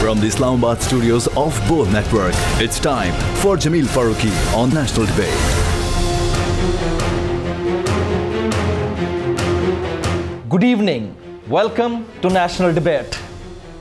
From the Islamabad studios of Bold Network, it's time for Jameel Farooqi on National Debate. Good evening. Welcome to National Debate.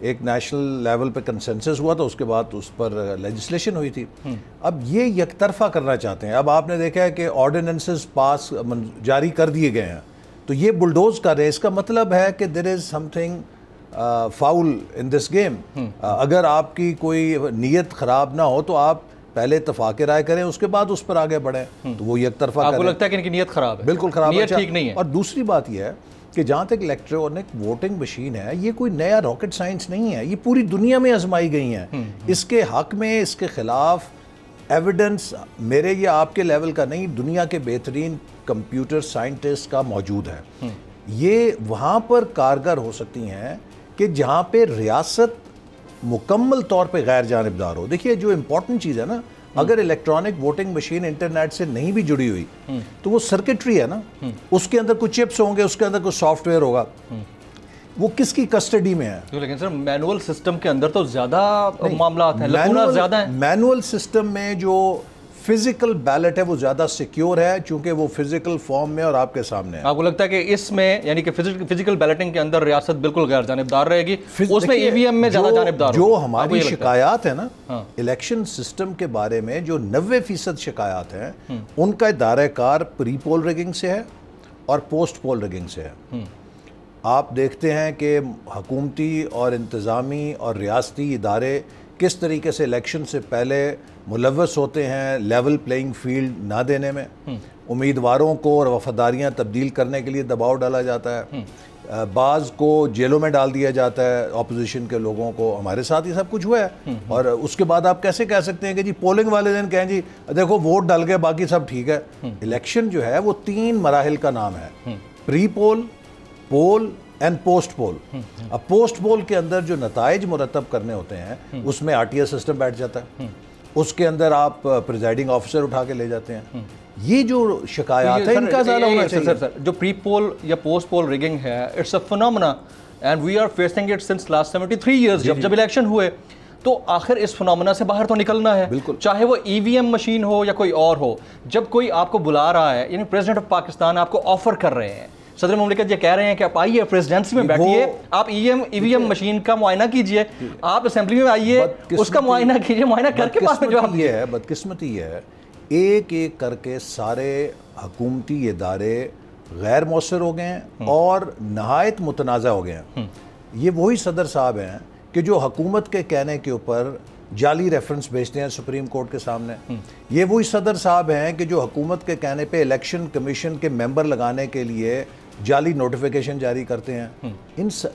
ایک national level پہ consensus ہوا تھا, اس کے بعد اس پر legislation ہوئی تھی. اب یہ یک طرفہ کرنا چاہتے ہیں. اب آپ نے دیکھا ہے کہ آرڈیننسز پاس جاری کر دیے گئے ہیں, تو یہ بلڈوز کر رہے ہیں. اس کا مطلب ہے کہ there is something foul in this game. اگر آپ کی کوئی نیت خراب نہ ہو تو آپ پہلے اتفاق رائے کریں, اس کے بعد اس پر آگے بڑھیں. تو وہ یک طرفہ آپ کو لگتا ہے کہ ان کی نیت خراب ہے؟ بالکل خراب ہے, نیت ٹھیک نہیں ہے. اور دوسری بات یہ ہے کہ جہاں تک الیکٹرانک ووٹنگ مشین ہے, یہ کوئی نیا راکٹ سائنس نہیں ہے, یہ پوری دنیا میں آزمائی گئی ہیں. اس کے حق میں, اس کے خلاف ایویڈنس میرے یا آپ کے لیول کا نہیں, دنیا کے بہترین کمپیوٹر سائنٹسٹ کا موجود ہے. یہ وہاں پر کارگر ہو سکتی ہیں کہ جہاں پہ ریاست مکمل طور پہ غیر جانبدار ہو. دیکھیے جو امپورٹنٹ چیز ہے نا, اگر الیکٹرانک ووٹنگ مشین انٹرنیٹ سے نہیں بھی جڑی ہوئی تو وہ سرکٹری ہے نا, اس کے اندر کچھ چپس ہوں گے, اس کے اندر کچھ سافٹ ویئر ہوگا, وہ کس کی کسٹڈی میں ہے؟ لیکن سر مینول سسٹم کے اندر تو زیادہ معاملات ہیں, لکونات زیادہ ہیں. مینول سسٹم میں جو فزیکل بیلٹ ہے وہ زیادہ سیکیور ہے, چونکہ وہ فزیکل فارم میں اور آپ کے سامنے ہے. آپ کو لگتا ہے کہ اس میں یعنی کہ فزیکل بیلٹنگ کے اندر ریاست بالکل غیر جانبدار رہے گی, اس میں ای وی ایم میں زیادہ جانبدار جو ہماری شکایات ہیں نا الیکشن سسٹم کے بارے میں, جو 90% شکایات ہیں ان کا دائرہ کار پری پول ریگنگ سے ہے اور پوسٹ پول ریگنگ سے ہے. آپ دیکھتے ہیں کہ حکومتی اور انتظامی اور ریاستی ادارے کس طریقے سے الیکشن سے پہلے ملوث ہوتے ہیں لیول پلینگ فیلڈ نہ دینے میں. امیدواروں کو اور وفاداریاں تبدیل کرنے کے لیے دباؤ ڈالا جاتا ہے, بعض کو جیلوں میں ڈال دیا جاتا ہے, اپوزیشن کے لوگوں کو. ہمارے ساتھ یہ سب کچھ ہوا ہے, اور اس کے بعد آپ کیسے کہہ سکتے ہیں کہ جی پولنگ والے دن کہیں جی دیکھو ووٹ ڈال گئے باقی سب ٹھیک ہے. الیکشن جو ہے وہ 3 مراحل کا نام ہے, پری پول, پول اینڈ پوسٹ پول. اب پوسٹ پول کے اندر جو نتائج مرتب کرنے ہوتے ہیں اس میں آر ٹی ایس سسٹم بیٹھ جاتا ہے, اس کے اندر آپ پریزائڈنگ آفیسر اٹھا کے لے جاتے ہیں. یہ جو شکایات ہیں ان کا ازالہ ہونا چاہیے. جو پری پول یا پوسٹ پول ریگنگ ہے, it's a phenomena and we are facing it since last 73 years. جب الیکشن ہوئے تو آخر اس فنومنا سے باہر تو نکلنا ہے, چاہے وہ ای وی ایم مشین ہو یا کوئی اور ہو. جب کوئی آپ کو بلا رہا ہے, یعنی پریزیڈنٹ آف پاکستان آپ کو آفر کر رہے ہیں, صدر مملکت یہ کہہ رہے ہیں کہ آپ آئیے پریزیڈنسی میں بیٹھیے, آپ ای وی ایم مشین کا معائنہ کیجئے, آپ اسمبلی میں آئیے اس کا معائنہ کیجئے, معائنہ کر کے بعد میں جواب یہ ہے. بدقسمتی یہ ہے ایک ایک کر کے سارے حکومتی ادارے غیر مؤثر ہو گئے ہیں اور نہایت متنازع ہو گئے ہیں. یہ وہی صدر صاحب ہیں کہ جو حکومت کے کہنے کے اوپر جعلی ریفرنس بھیجتے ہیں سپریم کورٹ کے سامنے. یہ وہی صدر صاحب ہیں کہ جو حکومت کے کہنے پہ الیکشن کمیشن کے ممبر لگانے کے لیے جعلی نوٹیفیکیشن جاری کرتے ہیں.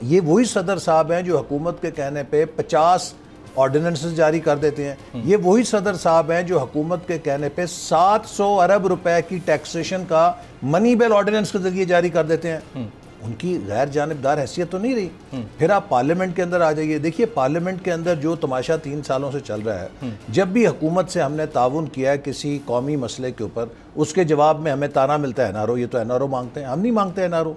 یہ وہی صدر صاحب ہیں جو حکومت کے کہنے پہ 50 آرڈیننسز جاری کر دیتے ہیں. یہ وہی صدر صاحب ہیں جو حکومت کے کہنے پہ 700 ارب روپے کی ٹیکسیشن کا منی بیل آرڈیننس کے ذریعے جاری کر دیتے ہیں. ان کی غیر جانبدار حیثیت تو نہیں رہی. پھر آپ پارلیمنٹ کے اندر آ جائیے, دیکھیے پارلیمنٹ کے اندر جو تماشا 3 سالوں سے چل رہا ہے, جب بھی حکومت سے ہم نے تعاون کیا ہے کسی قومی مسئلے کے اوپر, اس کے جواب میں ہمیں تانا ملتا ہے این آر او, یہ تو این آر او مانگتے ہیں, ہم نہیں مانگتے این آر او,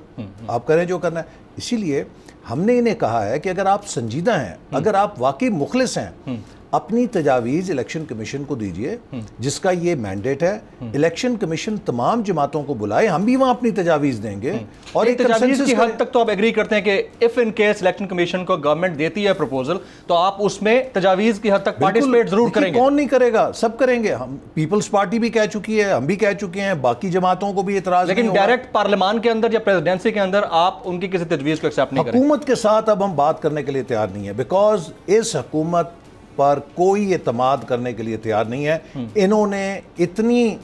آپ کریں جو کرنا ہے. اسی لیے ہم نے انہیں کہا ہے کہ اگر آپ سنجیدہ ہیں, اگر آپ واقعی مخلص ہیں, اپنی تجاویز الیکشن کمیشن کو دیجئے جس کا یہ مینڈیٹ ہے. الیکشن کمیشن تمام جماعتوں کو بلائے, ہم بھی وہاں اپنی تجاویز دیں گے. اور ایک تجاویز کی حد تک تو آپ ایگری کرتے ہیں کہ if in case election commission کو گورنمنٹ دیتی ہے پروپوزل تو آپ اس میں تجاویز کی حد تک پارٹیسپیٹ ضرور کریں گے؟ کون نہیں کرے گا, سب کریں گے. ہم پیپلز پارٹی بھی کہہ چکی ہے, ہم بھی کہہ چکے ہیں, باقی جماعتوں کو بھی اعتراض نہیں ہوگا. لیکن ڈائریکٹ پارلیمان کے اندر یا پریزیڈنسی کے اندر آپ ان کی کسی تجویز کو ایکسیپٹ نہیں کریں؟ حکومت کے ساتھ اب ہم بات کرنے کے لیے تیار نہیں ہے, بیکاز اس حکومت پر کوئی اعتماد کرنے کے لیے تیار نہیں ہے. انہوں نے اتنی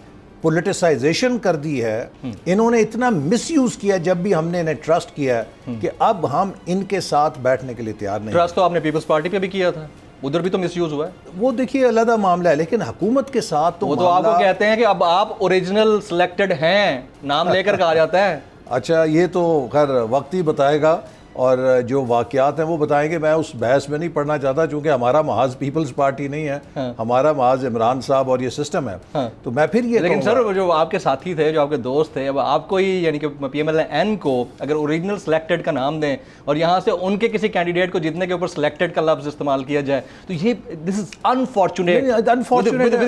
پولیٹیسائزیشن کر دی ہے, انہوں نے اتنا مس یوز کیا جب بھی ہم نے انہیں ٹرسٹ کیا ہے کہ اب ہم ان کے ساتھ بیٹھنے کے لیے تیار نہیں. ٹرسٹ تو آپ نے پیپلز پارٹی پہ بھی کیا تھا, ادھر بھی تو مس یوز ہوا ہے. وہ دیکھیے علیحدہ معاملہ ہے, لیکن حکومت کے ساتھ تو وہ تو آپ کو کہتے ہیں کہ اب آپ اوریجنل سلیکٹڈ ہیں, نام لے کر کہا جاتا ہے. اچھا یہ تو خیر وقت ہی بتائے گا, اور جو واقعات ہیں وہ بتائیں گے. میں اس بحث میں نہیں پڑھنا چاہتا چونکہ ہمارا محاذ پیپلز پارٹی نہیں ہے, ہمارا محاذ عمران صاحب اور یہ سسٹم ہے. تو میں پھر یہ لیکن سر جو آپ کے ساتھی تھے, جو آپ کے دوست تھے, اب آپ کو ہی یعنی کہ پی ایم ایل این کو اگر اوریجنل سلیکٹڈ کا نام دیں اور یہاں سے ان کے کسی کینڈیڈیٹ کو جیتنے کے اوپر سلیکٹڈ کا لفظ استعمال کیا جائے تو یہ this is unfortunate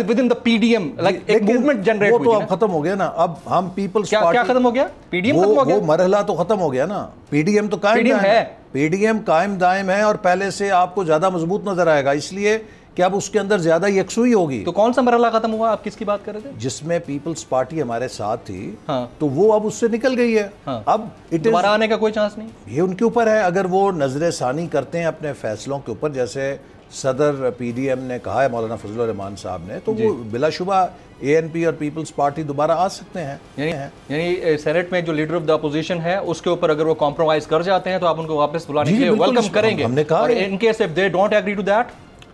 with in the P D M, like ایک موومنٹ جنریٹ ہوئی. وہ تو اب ختم ہو گیا نا, اب ہم پیپلز پارٹی کیا ختم ہو گیا؟ پی ڈی ایم ختم ہو گیا, وہ مرحلہ تو ختم ہو گیا نا. پی ڈی ایم تو قائم دائم ہے, پی ڈی ایم قائم دائم ہے اور پہلے سے آپ کو زیادہ مضبوط نظر آئے گا, اس لیے کہ اب اس کے اندر زیادہ یکسوئی ہوگی. تو کون سا مرحلہ ختم ہوا, آپ کس کی بات کر رہے تھے؟ جس میں پیپلز پارٹی ہمارے ساتھ تھی تو وہ اب اس سے نکل گئی ہے. اب دوبارہ آنے کا کوئی چانس نہیں, یہ ان کے اوپر ہے. اگر وہ نظر ثانی کرتے ہیں اپنے فیصلوں کے اوپر, جیسے صدر پی ڈی ایم نے کہا ہے مولانا فضل الرحمان صاحب نے, تو وہ بلا شبہ اے این پی اور پیپلز پارٹی دوبارہ آ سکتے ہیں. یعنی سینٹ میں جو لیڈر آف دا اپوزیشن ہے اس کے اوپر اگر وہ کمپرومائز کر جاتے ہیں تو آپ ان کو واپس بلانے کے لیے ویلکم کریں گے. ہم نے کہا اور in case if they don't agree to that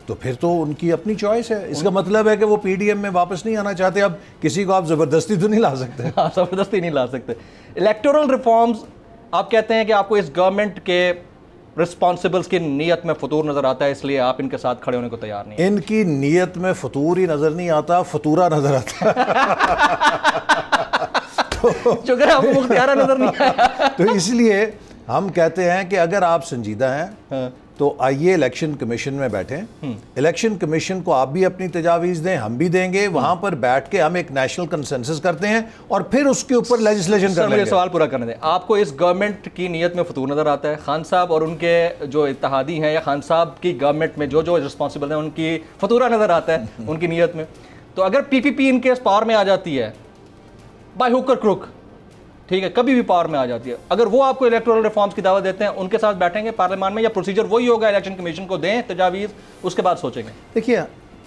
تو پھر تو ان کی اپنی چوائس ہے. اس کا مطلب ہے کہ وہ پی ڈی ایم میں واپس نہیں آنا چاہتے. اب کسی کو آپ زبردستی تو نہیں لا سکتے. زبردستی نہیں لا سکتے. الیکٹورل ریفارمز آپ کہتے ہیں کہ آپ کو اس گورنمنٹ کے رسپانسبلز کی نیت میں فطور نظر آتا ہے, اس لیے آپ ان کے ساتھ کھڑے ہونے کو تیار نہیں. ان کی نیت میں فطور ہی نظر نہیں آتا, فطورہ نظر آتا شکر آپ کو مختارہ نظر نہیں آیا. تو اس لیے ہم کہتے ہیں کہ اگر آپ سنجیدہ ہیں تو آئیے الیکشن کمیشن میں بیٹھیں. الیکشن کمیشن کو آپ بھی اپنی تجاویز دیں, ہم بھی دیں گے. وہاں پر بیٹھ کے ہم ایک نیشنل کنسنسس کرتے ہیں اور پھر اس کے اوپر لیجسلیشن کر لیں گے. سوال پورا کرنے دیں. آپ کو اس گورنمنٹ کی نیت میں فطور نظر آتا ہے؟ خان صاحب اور ان کے جو اتحادی ہیں یا خان صاحب کی گورنمنٹ میں جو رسپانسبل ہیں ان کی فطورہ نظر آتا ہے ان کی نیت میں. تو اگر پی پی پی ان کے پاور میں آ جاتی ہے بائی ہوک اور کروک, ٹھیک ہے, کبھی بھی پاور میں آ جاتی ہے, اگر وہ آپ کو الیکٹورل ریفارمز کی دعوت دیتے ہیں ان کے ساتھ بیٹھیں گے پارلیمان میں, یا پروسیجر وہی ہوگا الیکشن کمیشن کو دیں تجاویز, اس کے بعد سوچیں گے؟ دیکھیے,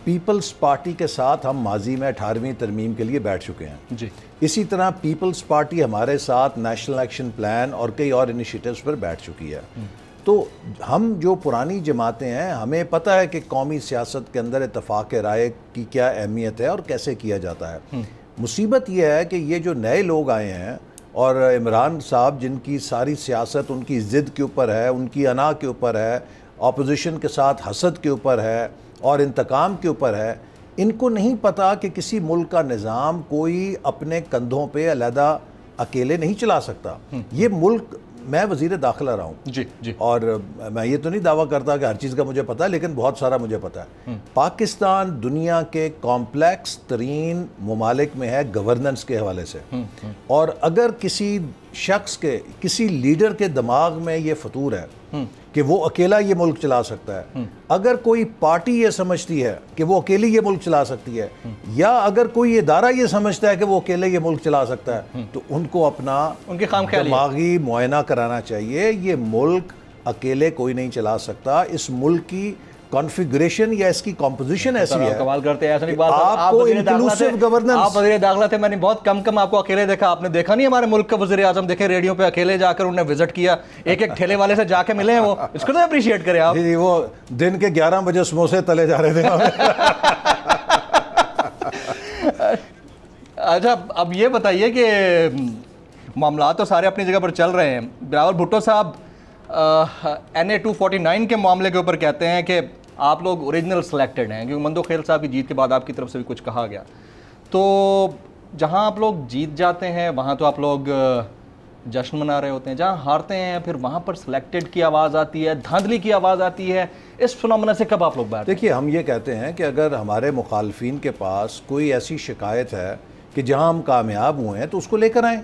پیپلز پارٹی کے ساتھ ہم ماضی میں 18ویں ترمیم کے لیے بیٹھ چکے ہیں جی. اسی طرح پیپلز پارٹی ہمارے ساتھ نیشنل ایکشن پلان اور کئی اور انیشیٹیوز پر بیٹھ چکی ہے. تو ہم جو پرانی جماعتیں ہیں ہمیں پتہ ہے کہ قومی سیاست کے اندر اتفاق رائے کی کیا اہمیت ہے اور کیسے کیا جاتا ہے. مصیبت یہ ہے کہ یہ جو نئے لوگ آئے ہیں اور عمران صاحب جن کی ساری سیاست ان کی ضد کے اوپر ہے, ان کی انا کے اوپر ہے, اپوزیشن کے ساتھ حسد کے اوپر ہے اور انتقام کے اوپر ہے, ان کو نہیں پتا کہ کسی ملک کا نظام کوئی اپنے کندھوں پہ علیحدہ اکیلے نہیں چلا سکتا. یہ ملک, میں وزیر داخلہ رہا ہوں جی اور میں یہ تو نہیں دعویٰ کرتا کہ ہر چیز کا مجھے پتہ ہے, لیکن بہت سارا مجھے پتہ ہے. پاکستان دنیا کے کمپلیکس ترین ممالک میں ہے گورننس کے حوالے سے, اور اگر کسی شخص کے, کسی لیڈر کے دماغ میں یہ فطور ہے کہ وہ اکیلا یہ ملک چلا سکتا ہے, اگر کوئی پارٹی یہ سمجھتی ہے کہ وہ اکیلی یہ ملک چلا سکتی ہے, یا اگر کوئی ادارہ یہ سمجھتا ہے کہ وہ اکیلے یہ ملک چلا سکتا ہے, تو ان کو اپنا دماغی معائنہ کرانا چاہیے. یہ ملک اکیلے کوئی نہیں چلا سکتا. اس ملک کی کانفیگریشن یا اس کی کمپوزیشن ایسی ہے. کمال کرتے ہیں, ایسا نہیں بات. آپ کو انکلوسیو گورننس, آپ وزیر داخلہ تھے, میں نے بہت کم آپ کو اکیلے دیکھا. آپ نے دیکھا نہیں ہمارے ملک کا وزیر اعظم دیکھے ریڈیو پہ اکیلے جا کر انہوں نے وزٹ کیا, ایک ٹھیلے والے سے جا کے ملے ہیں, وہ اس کو تو اپریشیٹ کریں آپ. جی وہ دن کے 11 بجے سموسے تلے جا رہے تھے. اچھا, اب یہ بتائیے کہ معاملات تو سارے اپنی جگہ پر چل رہے ہیں. بلاول بھٹو صاحب NA 249 کے معاملے کے اوپر کہتے ہیں کہ آپ لوگ اوریجنل سلیکٹڈ ہیں, کیونکہ مندو خیل صاحب کی جیت کے بعد آپ کی طرف سے بھی کچھ کہا گیا. تو جہاں آپ لوگ جیت جاتے ہیں وہاں تو آپ لوگ جشن منا رہے ہوتے ہیں, جہاں ہارتے ہیں پھر وہاں پر سلیکٹڈ کی آواز آتی ہے, دھاندلی کی آواز آتی ہے. اس فنامنا سے کب آپ لوگ بات؟ دیکھیے, ہم یہ کہتے ہیں کہ اگر ہمارے مخالفین کے پاس کوئی ایسی شکایت ہے کہ جہاں ہم کامیاب ہوئے ہیں تو اس کو لے کر آئیں.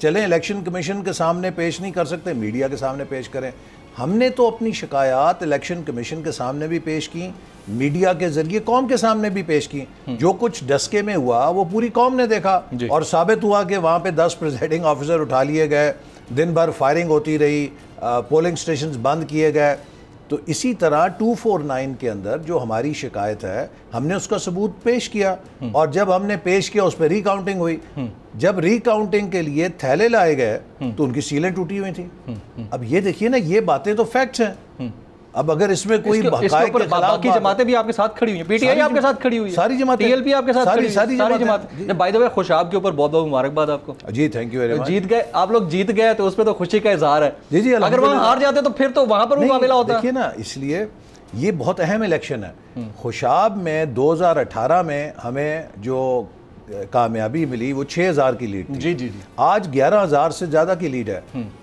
چلیں, الیکشن کمیشن کے سامنے پیش نہیں کر سکتے, میڈیا کے سامنے پیش کریں. ہم نے تو اپنی شکایات الیکشن کمیشن کے سامنے بھی پیش کی, میڈیا کے ذریعے قوم کے سامنے بھی پیش کی. جو کچھ ڈسکے میں ہوا وہ پوری قوم نے دیکھا, اور ثابت ہوا کہ وہاں پہ 10 پریزائڈنگ آفیسر اٹھا لیے گئے, دن بھر فائرنگ ہوتی رہی, پولنگ سٹیشنز بند کیے گئے. تو اسی طرح 249 کے اندر جو ہماری شکایت ہے ہم نے اس کا ثبوت پیش کیا, اور جب ہم نے پیش کیا اس پہ ری کاؤنٹنگ ہوئی. جب ری کاؤنٹنگ کے لیے تھیلے لائے گئے تو ان کی سیلیں ٹوٹی ہوئی تھیں. اب یہ دیکھیے نا, یہ باتیں تو فیکٹس ہیں. اب اگر اس میں کوئی حقائق کے خلاف, باقی جماعتیں بھی آپ کے ساتھ کھڑی ہوئی ہیں, پی ٹی آئی آپ کے ساتھ کھڑی ہوئی ہے, ساری جماعتیں, ٹی ایل پی آپ کے ساتھ کھڑی ہوئی ہے, ساری جماعتیں. بائی دی وے خوشاب کے اوپر بہت بہت مبارکباد آپ کو. جی تھینک یو ویری مچ. جیت گئے آپ لوگ, جیت گئے تو اس پہ تو خوشی کا اظہار ہے. جی جی, اگر وہاں ہار جاتے تو پھر تو وہاں پر مقابلہ ہوتا ہے. دیکھیے نا, اس لیے یہ بہت اہم الیکشن ہے. خوشاب میں 2018 میں ہمیں جو کامیابی ملی وہ 6000 کی لیڈ تھی. جی جی جی. آج 11000 سے زیادہ کی لیڈ ہے.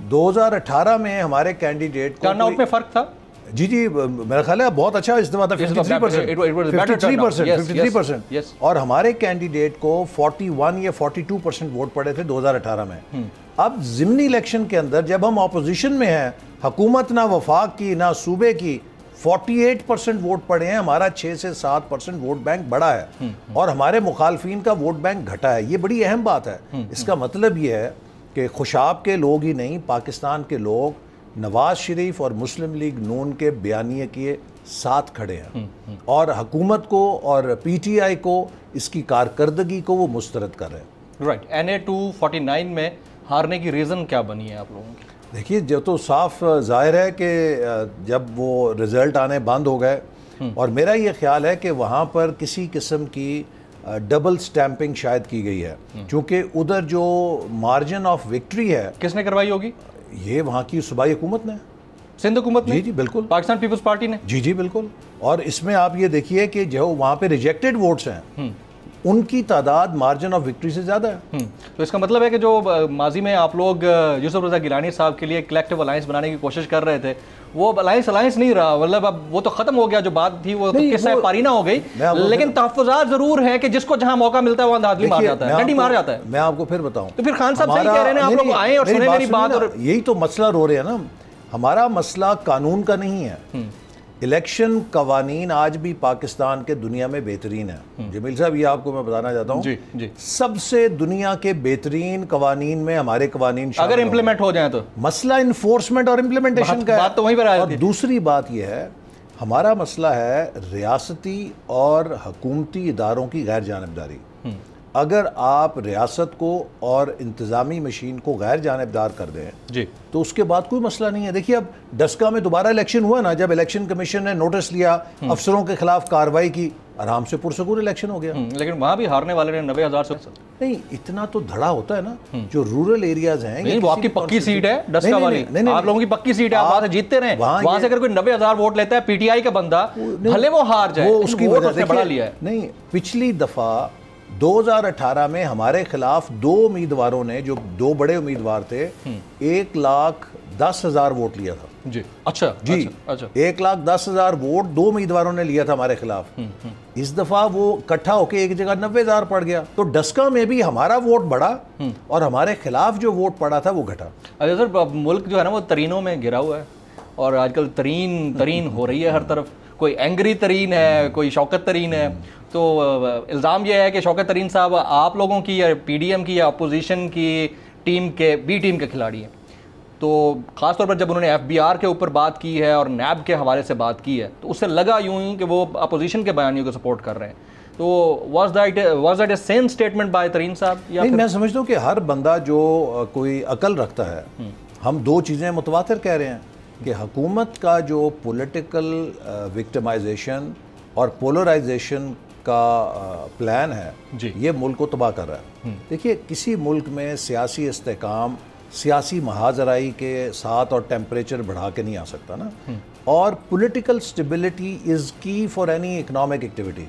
2018 میں ہمارے کینڈیڈیٹ ٹرن آؤٹ میں فرق تھا, جی میرا خیال ہے بہت اچھا استعمال تھا 53%. اور ہمارے کینڈیڈیٹ کو 41 یا 42% ووٹ پڑے تھے 2018 میں. اب ضمنی الیکشن کے اندر جب ہم اپوزیشن میں ہیں, حکومت نہ وفاق کی نہ صوبے کی, 48% ووٹ پڑے ہیں, ہمارا 6 سے 7% ووٹ بینک بڑا ہے اور ہمارے مخالفین کا ووٹ بینک گھٹا ہے. یہ بڑی اہم بات ہے. اس کا مطلب یہ ہے کہ خوشاب کے لوگ ہی نہیں, پاکستان کے لوگ نواز شریف اور مسلم لیگ نون کے بیانیے کے ساتھ کھڑے ہیں اور حکومت کو اور پی ٹی آئی کو اس کی کارکردگی کو وہ مسترد کر رہے ہیں. رائٹ. NA 249 میں ہارنے کی ریزن کیا بنی ہے آپ لوگوں کی؟ دیکھیے جو تو صاف ظاہر ہے کہ جب وہ رزلٹ آنے بند ہو گئے, اور میرا یہ خیال ہے کہ وہاں پر کسی قسم کی ڈبل سٹیمپنگ شاید کی گئی ہے, چونکہ ادھر جو مارجن آف وکٹری ہے کس نے کروائی ہوگی؟ یہ وہاں کی صوبائی حکومت نے, سندھ حکومت نے. جی بالکل. پاکستان پیپلز پارٹی نے. جی بالکل. اور اس میں آپ یہ دیکھیے کہ جو وہاں پہ ریجیکٹڈ ووٹس ہیں ان کی تعداد مارجن آف وکٹری سے زیادہ ہے. تو اس کا مطلب ہے کہ جو ماضی میں آپ لوگ یوسف رضا گیلانی صاحب کے لیے کلیکٹیو الائنس بنانے کی کوشش کر رہے تھے, وہ الائنس نہیں رہا, مطلب اب وہ تو ختم ہو گیا, جو بات تھی وہ قصہ پارینہ ہو گئی, لیکن تحفظات ضرور ہیں کہ جس کو جہاں موقع ملتا ہے وہاں دھاندلی مار جاتا ہے, ڈنڈی مار جاتا ہے. میں آپ کو پھر بتاؤں تو پھر خان صاحب صحیح کہہ رہے ہیں, آپ لوگ آئیں اور سنیں میری بات. اور یہی تو مسئلہ رو رہے ہیں نا, ہمارا مسئلہ قانون کا نہیں ہے. الیکشن قوانین آج بھی پاکستان کے دنیا میں بہترین ہے. جمیل صاحب یہ آپ کو میں بتانا چاہتا ہوں, سب سے دنیا کے بہترین قوانین میں ہمارے قوانین اگر امپلیمنٹ ہو جائیں تو. مسئلہ انفورسمنٹ اور امپلیمنٹیشن کا ہے. بات تو وہیں پر آ اور دوسری بات یہ ہے, ہمارا مسئلہ ہے ریاستی اور حکومتی اداروں کی غیر جانبداری. اگر آپ ریاست کو اور انتظامی مشین کو غیر جانبدار کر دیں تو اس کے بعد کوئی مسئلہ نہیں ہے. دیکھیے اب ڈسکا میں دوبارہ الیکشن ہوا نا, جب الیکشن کمیشن نے نوٹس لیا, افسروں کے خلاف کارروائی کی, آرام سے پرسکون الیکشن ہو گیا. لیکن وہاں بھی ہارنے والے نے 90,000 سے نہیں, اتنا تو دھڑا ہوتا ہے نا. جو رورل ایریاز ہیں, وہ آپ کی پکی سیٹ ہے ڈسکا والی, آپ لوگوں کی پکی سیٹ ہے, آپ وہاں سے جیتتے رہیں. وہاں سے اگر کوئی 90,000 ووٹ لیتا ہے پی ٹی آئی کا بندہ, بھلے وہ ہار جائے, وہ اس کی وجہ سے بڑھا لیا ہے. نہیں, پچھلی دفعہ 2018 میں ہمارے خلاف 2 امیدواروں نے, جو 2 بڑے امیدوار تھے, 1,10,000 ووٹ لیا تھا. جی اچھا جی 1,10,000 ووٹ 2 امیدواروں نے لیا تھا ہمارے خلاف. اس دفعہ وہ اکٹھا ہو کے ایک جگہ 90,000 پڑ گیا. تو ڈسکا میں بھی ہمارا ووٹ بڑھا اور ہمارے خلاف جو ووٹ پڑا تھا وہ گھٹا. اچھا سر, ملک جو ہے نا وہ ترینوں میں گھرا ہوا ہے, اور آج کل ترین ہو رہی ہے ہر طرف. کوئی اینگری ترین ہے, کوئی شوکت ترین ہے. تو الزام یہ ہے کہ شوکت ترین صاحب آپ لوگوں کی یا پی ڈی ایم کی یا اپوزیشن کی ٹیم کے بی ٹیم کے کھلاڑی ہیں. تو خاص طور پر جب انہوں نے FBR کے اوپر بات کی ہے اور نیب کے حوالے سے بات کی ہے, تو اس سے لگا یوں ہی کہ وہ اپوزیشن کے بیانیوں کو سپورٹ کر رہے ہیں. تو was that a same statement by Tareen صاحب؟ نہیں, میں سمجھتا ہوں کہ ہر بندہ جو کوئی عقل رکھتا ہے, ہم 2 چیزیں متواتر کہہ رہے ہیں کہ حکومت کا جو پولیٹیکل وکٹمائزیشن اور پولرائزیشن کا پلان ہے, یہ ملک کو تباہ کر رہا ہے. دیکھیے کسی ملک میں سیاسی استحکام سیاسی محاذرائی کے ساتھ اور ٹیمپریچر بڑھا کے نہیں آ سکتا نا. اور پولیٹیکل سٹیبلٹی از کی فار اینی اکنامک ایکٹیویٹی.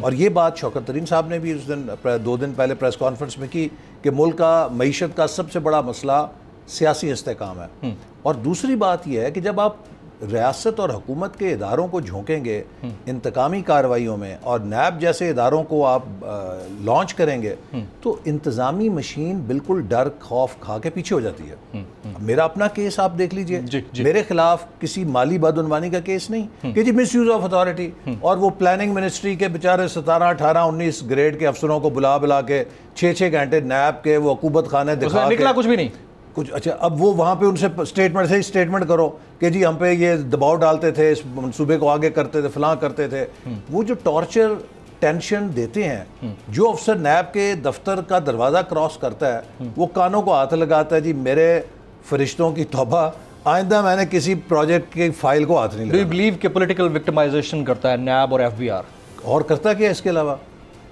اور یہ بات شوکت ترین صاحب نے بھی اس دن 2 دن پہلے پریس کانفرنس میں کی کہ ملک کا معیشت کا سب سے بڑا مسئلہ سیاسی استحکام ہے. اور دوسری بات یہ ہے کہ جب آپ ریاست اور حکومت کے اداروں کو جھونکیں گے انتقامی کارروائیوں میں, اور نیب جیسے اداروں کو آپ لانچ کریں گے, تو انتظامی مشین بالکل ڈر خوف کھا کے پیچھے ہو جاتی ہے. میرا اپنا کیس آپ دیکھ لیجئے, میرے خلاف کسی مالی بدعنوانی کا کیس نہیں کہ جی مس یوز آف اتھارٹی, اور وہ پلاننگ منسٹری کے بیچارے 17, 18, 19 گریڈ کے افسروں کو بلا کے 6 گھنٹے نیب کے وہ عقوبت خانے دکھا کے, نکلا کچھ بھی نہیں کچھ. اچھا اب وہ وہاں پہ ان سے اسٹیٹمنٹ کرو کہ جی ہم پہ یہ دباؤ ڈالتے تھے, اس منصوبے کو آگے کرتے تھے, فلاں کرتے تھے. وہ جو ٹارچر ٹینشن دیتے ہیں, جو افسر نیب کے دفتر کا دروازہ کراس کرتا ہے وہ کانوں کو ہاتھ لگاتا ہے, جی میرے فرشتوں کی توبہ, آئندہ میں نے کسی پروجیکٹ کی فائل کو ہاتھ نہیں لگایا. ڈو یو بلیو کہ پولیٹیکل وکٹمائزیشن کرتا ہے نیب اور FBR؟ اور کرتا کیا اس کے علاوہ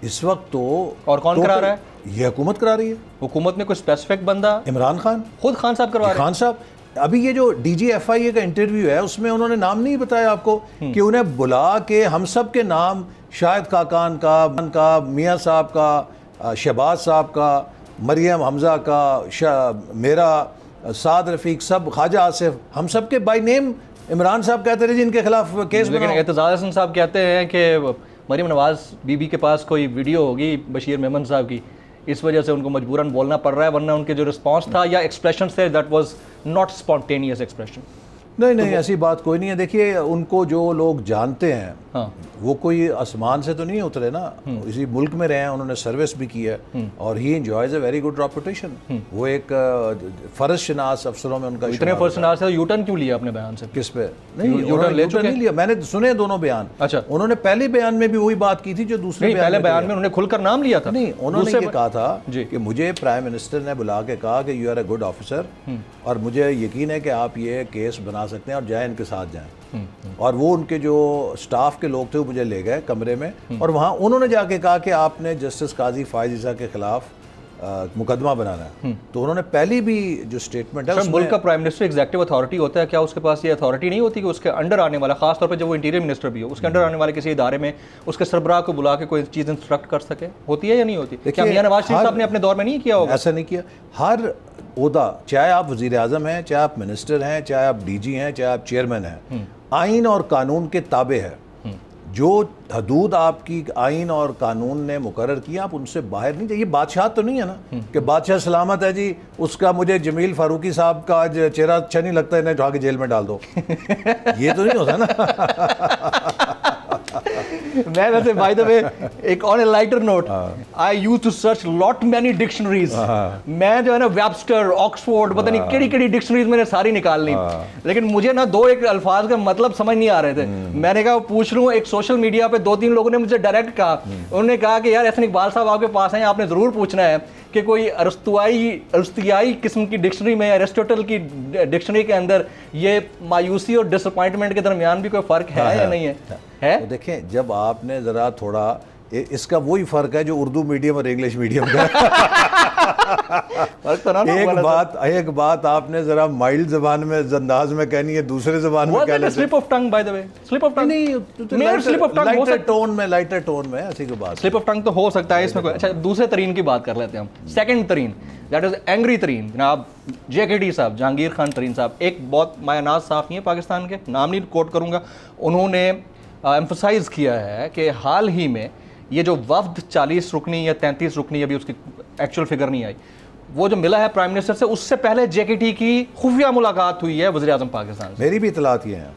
اس وقت تو, اور کون کرا رہا ہے؟ یہ حکومت کرا رہی ہے. حکومت میں کوئی اسپیسیفک بندہ؟ عمران خان, خود خان صاحب کروا رہے ہیں. خان صاحب ابھی یہ جو DGFIA کا انٹرویو ہے اس میں انہوں نے نام نہیں بتایا آپ کو کہ انہیں بلا کے ہم سب کے نام, شاہد خاقان کا, میاں صاحب کا, شہباز صاحب کا, مریم حمزہ کا, میرا, سعد رفیق, سب, خواجہ آصف, ہم سب کے بائی نیم عمران صاحب کہتے رہے جی ان کے خلاف کیس لیکن بناؤ. اعتزاز حسن صاحب کہتے ہیں کہ مریم نواز بی بی کے پاس کوئی ویڈیو ہوگی بشیر میمن صاحب کی, اس وجہ سے ان کو مجبوراً بولنا پڑ رہا ہے, ورنہ ان کے جو رسپانس تھا یا ایکسپریشنز تھے that was not spontaneous expression. نہیں ایسی بات کوئی نہیں ہے. دیکھیے ان کو جو لوگ جانتے ہیں وہ کوئی آسمان سے تو نہیں اترے نا, اسی ملک میں رہے ہیں, انہوں نے سروس بھی کی ہے, اور ہی enjoys a very good reputation. وہ ایک فرض شناس افسروں میں ان کا اتنے فرض شناس ہے. یو ٹرن کیوں لیا اپنے بیان سے؟ کس پہ؟ نہیں یو ٹرن نہیں لیا, میں نے سنے دونوں بیان. اچھا, انہوں نے پہلے بیان میں بھی وہی بات کی تھی جو دوسرے پہلے بیان میں انہوں نے کھل کر نام لیا تھا. نہیں, انہوں نے یہ کہا تھا کہ مجھے پرائم منسٹر نے بلا کے کہا کہ you are a good officer, اور مجھے یقین ہے کہ آپ یہ کیس بنا سکتے ہیں اور جائیں ان کے ساتھ جائیں. اور وہ ان کے جو سٹاف کے لوگ تھے وہ مجھے لے گئے کمرے میں, اور وہاں انہوں نے جا کے کہا کہ آپ نے جسٹس قاضی فائز عیسیٰ کے خلاف مقدمہ بنانا ہے. تو انہوں نے پہلی بھی جو سٹیٹمنٹ ہے, ملک کا پرائم منسٹر ایگزیکٹو اتھارٹی ہوتا ہے, کیا اس کے پاس یہ اتھارٹی نہیں ہوتی کہ اس کے انڈر آنے والا, خاص طور پہ جب وہ انٹیریئر منسٹر بھی ہو, اس کے انڈر آنے والے کسی ادارے میں اس کے سربراہ کو بلا کے کوئی چیز انسٹرکٹ کر سکے؟ ہوتی ہے یا نہیں ہوتی؟ کیا میاں نواز شریف صاحب نے اپنے دور میں نہیں کیا ہوگا؟ ایسا نہیں کیا. ہر عہدہ, چاہے آپ وزیر اعظم ہیں, چاہے آپ منسٹر ہیں, چاہے آپ ڈی جی ہیں, چاہے آپ چیئرمین ہیں, آئین اور قانون کے تابع ہے. جو حدود آپ کی آئین اور قانون نے مقرر کیا آپ ان سے باہر نہیں. یہ بادشاہ تو نہیں ہے نا کہ بادشاہ سلامت ہے جی, اس کا مجھے جمیل فاروقی صاحب کا آج چہرہ اچھا نہیں لگتا ہے, انہیں اٹھا کے جیل میں ڈال دو. یہ تو نہیں ہوتا نا. میں ویسے بائی دا وے ایک on a lighter note, I use to search lot many dictionaries. میں جو ہے نا ویبسٹر, آکسفورڈ, پتہ نہیں کیڑی کیڑی ڈکشنریز میں نے ساری نکال لی, لیکن مجھے نا دو ایک الفاظ کا مطلب سمجھ نہیں آ رہے تھے. میں نے کہا پوچھ لوں. ایک سوشل میڈیا پہ 2-3 لوگوں نے مجھے ڈائریکٹ کہا, انہوں نے کہا کہ یار احسن اقبال صاحب آپ کے پاس ہیں, آپ نے ضرور پوچھنا ہے کہ کوئی ارسطیائی قسم کی ڈکشنری میں, ایرسٹوٹل کی ڈکشنری کے اندر یہ مایوسی اور ڈس اپوائنٹمنٹ کے درمیان بھی کوئی فرق ہے یا نہیں ہے؟ دیکھیں جب آپ نے ذرا تھوڑا, اس کا وہی فرق ہے جو اردو میڈیم اور انگلش میڈیم کا. ایک بات آپ نے ذرا مائلڈ زبان میں انداز میں کہنی ہے, دوسرے زبان میں کہہ لیتے. Slip of tongue by the way, slip of tongue نہیں, لائٹر ٹون میں ایسی کوئی بات. سلپ آف ٹنگ تو ہو سکتا ہے اس میں کوئی. اچھا دوسرے ترین کی بات کر لیتے ہیں ہم. Second Tareen, that is angry Tareen, جناب جے کے ٹی صاحب, جہانگیر خان ترین صاحب. ایک بہت مایہ ناز صحافی ہیں پاکستان کے, نام نہیں کوٹ کروں گا, انہوں نے ایمفسائز کیا ہے کہ حال ہی میں یہ جو وفد 40 رکنی یا 33 رکنی, ابھی اس کی ایکچوئل فگر نہیں آئی, وہ جو ملا ہے پرائم منسٹر سے, اس سے پہلے جے کے ٹی کی خفیہ ملاقات ہوئی ہے وزیر اعظم پاکستان سے. میری بھی اطلاعات یہ ہیں.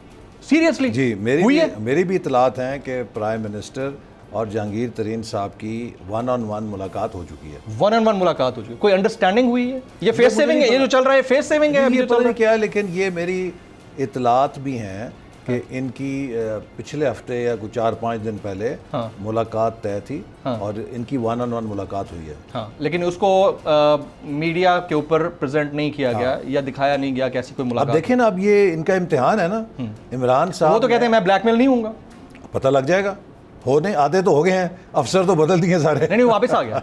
سیریسلی؟ جی میری بھی اطلاعات ہیں کہ پرائم منسٹر اور جہانگیر ترین صاحب کی 1-on-1 ملاقات ہو چکی ہے. 1-on-1 ملاقات ہو چکی ہے. کوئی انڈرسٹینڈنگ ہوئی ہے؟ یہ فیس سیونگ ہے, یہ جو چل رہا ہے فیس سیونگ ہے, یہ پتہ نہیں کیا ہے, لیکن یہ میری اطلاعات بھی ہیں کہ ان کی پچھلے ہفتے یا کچھ 4-5 دن پہلے ملاقات طے تھی, اور ان کی 1-on-1 ملاقات ہوئی ہے. ہاں, لیکن اس کو میڈیا کے اوپر پریزنٹ نہیں کیا گیا یا دکھایا نہیں گیا کہ ایسی کوئی ملاقات. اب دیکھیں نا, اب یہ ان کا امتحان ہے نا. عمران صاحب وہ تو کہتے ہیں میں بلیک میل نہیں ہوں گا. پتہ لگ جائے گا, ہونے آدھے تو ہو گئے ہیں, افسر تو بدل دیے سارے. نہیں واپس آ گیا.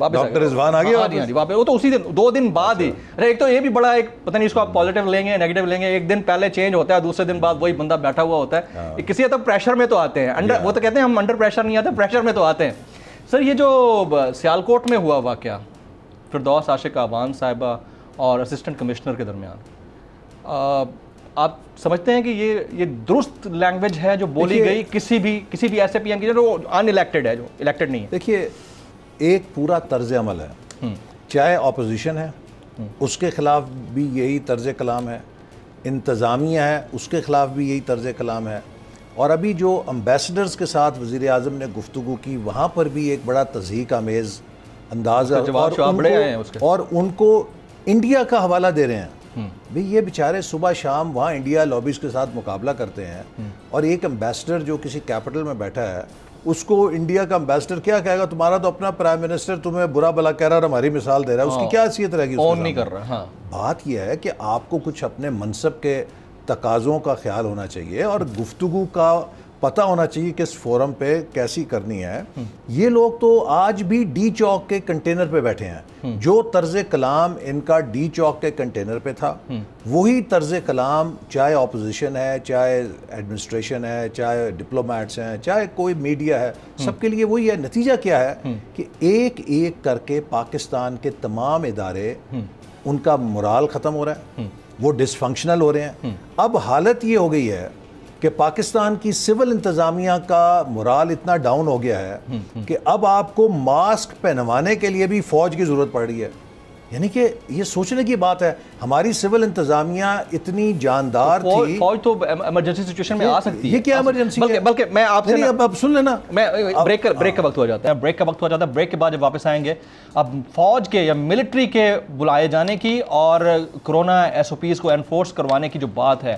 ڈاکٹر رضوان آ گیا واپس. وہ تو اسی دن 2 دن بعد ہی. ایک تو یہ بھی بڑا ایک پتہ نہیں اس کو آپ پازیٹیو لیں گے نیگیٹو لیں گے, ایک دن پہلے چینج ہوتا ہے, دوسرے دن بعد وہی بندہ بیٹھا ہوا ہوتا ہے. کسی حد تک پریشر میں تو آتے ہیں, انڈر وہ تو کہتے ہیں ہم انڈر پریشر نہیں آتے, پریشر میں تو آتے ہیں. سر یہ جو سیالکوٹ میں ہوا واقعہ فردوس عاشق آوان صاحبہ اور اسسٹنٹ کمشنر کے درمیان, آپ سمجھتے ہیں کہ یہ درست لینگویج ہے جو بولی گئی کسی بھی ایسے پی ایم کی جو ان الیکٹڈ ہے, جو الیکٹڈ نہیں ہے؟ دیکھیے ایک پورا طرز عمل ہے, چاہے اپوزیشن ہے اس کے خلاف بھی یہی طرز کلام ہے, انتظامیہ ہے اس کے خلاف بھی یہی طرز کلام ہے, اور ابھی جو امبیسڈرز کے ساتھ وزیر اعظم نے گفتگو کی وہاں پر بھی ایک بڑا تضحیک آمیز انداز ہے, اور ان کو انڈیا کا حوالہ دے رہے ہیں. بھئی یہ بیچارے صبح شام وہاں انڈیا لابیز کے ساتھ مقابلہ کرتے ہیں, اور ایک امبیسڈر جو کسی کیپٹل میں بیٹھا ہے اس کو انڈیا کا امبیسڈر کیا کہے گا, تمہارا تو اپنا پرائم منسٹر تمہیں برا بھلا کہہ رہا اور ہماری مثال دے رہا ہے, اس کی کیا حیثیت رہے گی؟ اون نہیں کر رہا. بات یہ ہے کہ آپ کو کچھ اپنے منصب کے تقاضوں کا خیال ہونا چاہیے, اور گفتگو کا پتہ ہونا چاہیے کہ اس فورم پہ کیسی کرنی ہے. یہ لوگ تو آج بھی ڈی چوک کے کنٹینر پہ بیٹھے ہیں, جو طرز کلام ان کا ڈی چوک کے کنٹینر پہ تھا وہی طرز کلام چاہے اپوزیشن ہے, چاہے ایڈمنسٹریشن ہے, چاہے ڈپلومیٹس ہیں, چاہے کوئی میڈیا ہے, سب کے لیے وہی ہے. نتیجہ کیا ہے کہ ایک ایک کر کے پاکستان کے تمام ادارے ان کا مورال ختم ہو رہا ہے, وہ ڈسفنکشنل ہو رہے ہیں. اب حالت یہ ہو گئی ہے کہ پاکستان کی سول انتظامیہ کا مورال اتنا ڈاؤن ہو گیا ہے کہ اب آپ کو ماسک پہنوانے کے لیے بھی فوج کی ضرورت پڑ رہی ہے. یعنی کہ یہ سوچنے کی بات ہے, ہماری سول انتظامیہ اتنی جاندار تھی. فوج تو ایمرجنسی سچویشن میں آ سکتی ہے. یہ کیا ایمرجنسی ہے؟ بلکہ میں آپ سے اب سن لینا, میں بریک کا وقت ہو جاتا ہے, بریک کے بعد جب واپس آئیں گے اب فوج کے یا ملٹری کے بلائے جانے کی اور کرونا ایس او پیز کو انفورس کروانے کی جو بات ہے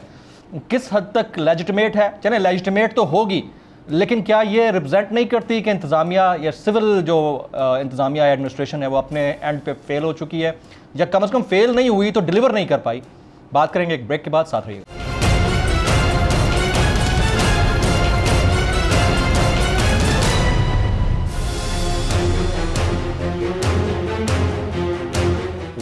کس حد تک لیجٹمیٹ ہے. چلیں لیجٹمیٹ تو ہوگی, لیکن کیا یہ ریپرزینٹ نہیں کرتی کہ انتظامیہ یا سول جو انتظامیہ ایڈمنسٹریشن ہے وہ اپنے اینڈ پہ فیل ہو چکی ہے, یا کم از کم فیل نہیں ہوئی تو ڈیلیور نہیں کر پائی؟ بات کریں گے ایک بریک کے بعد, ساتھ رہیے گا.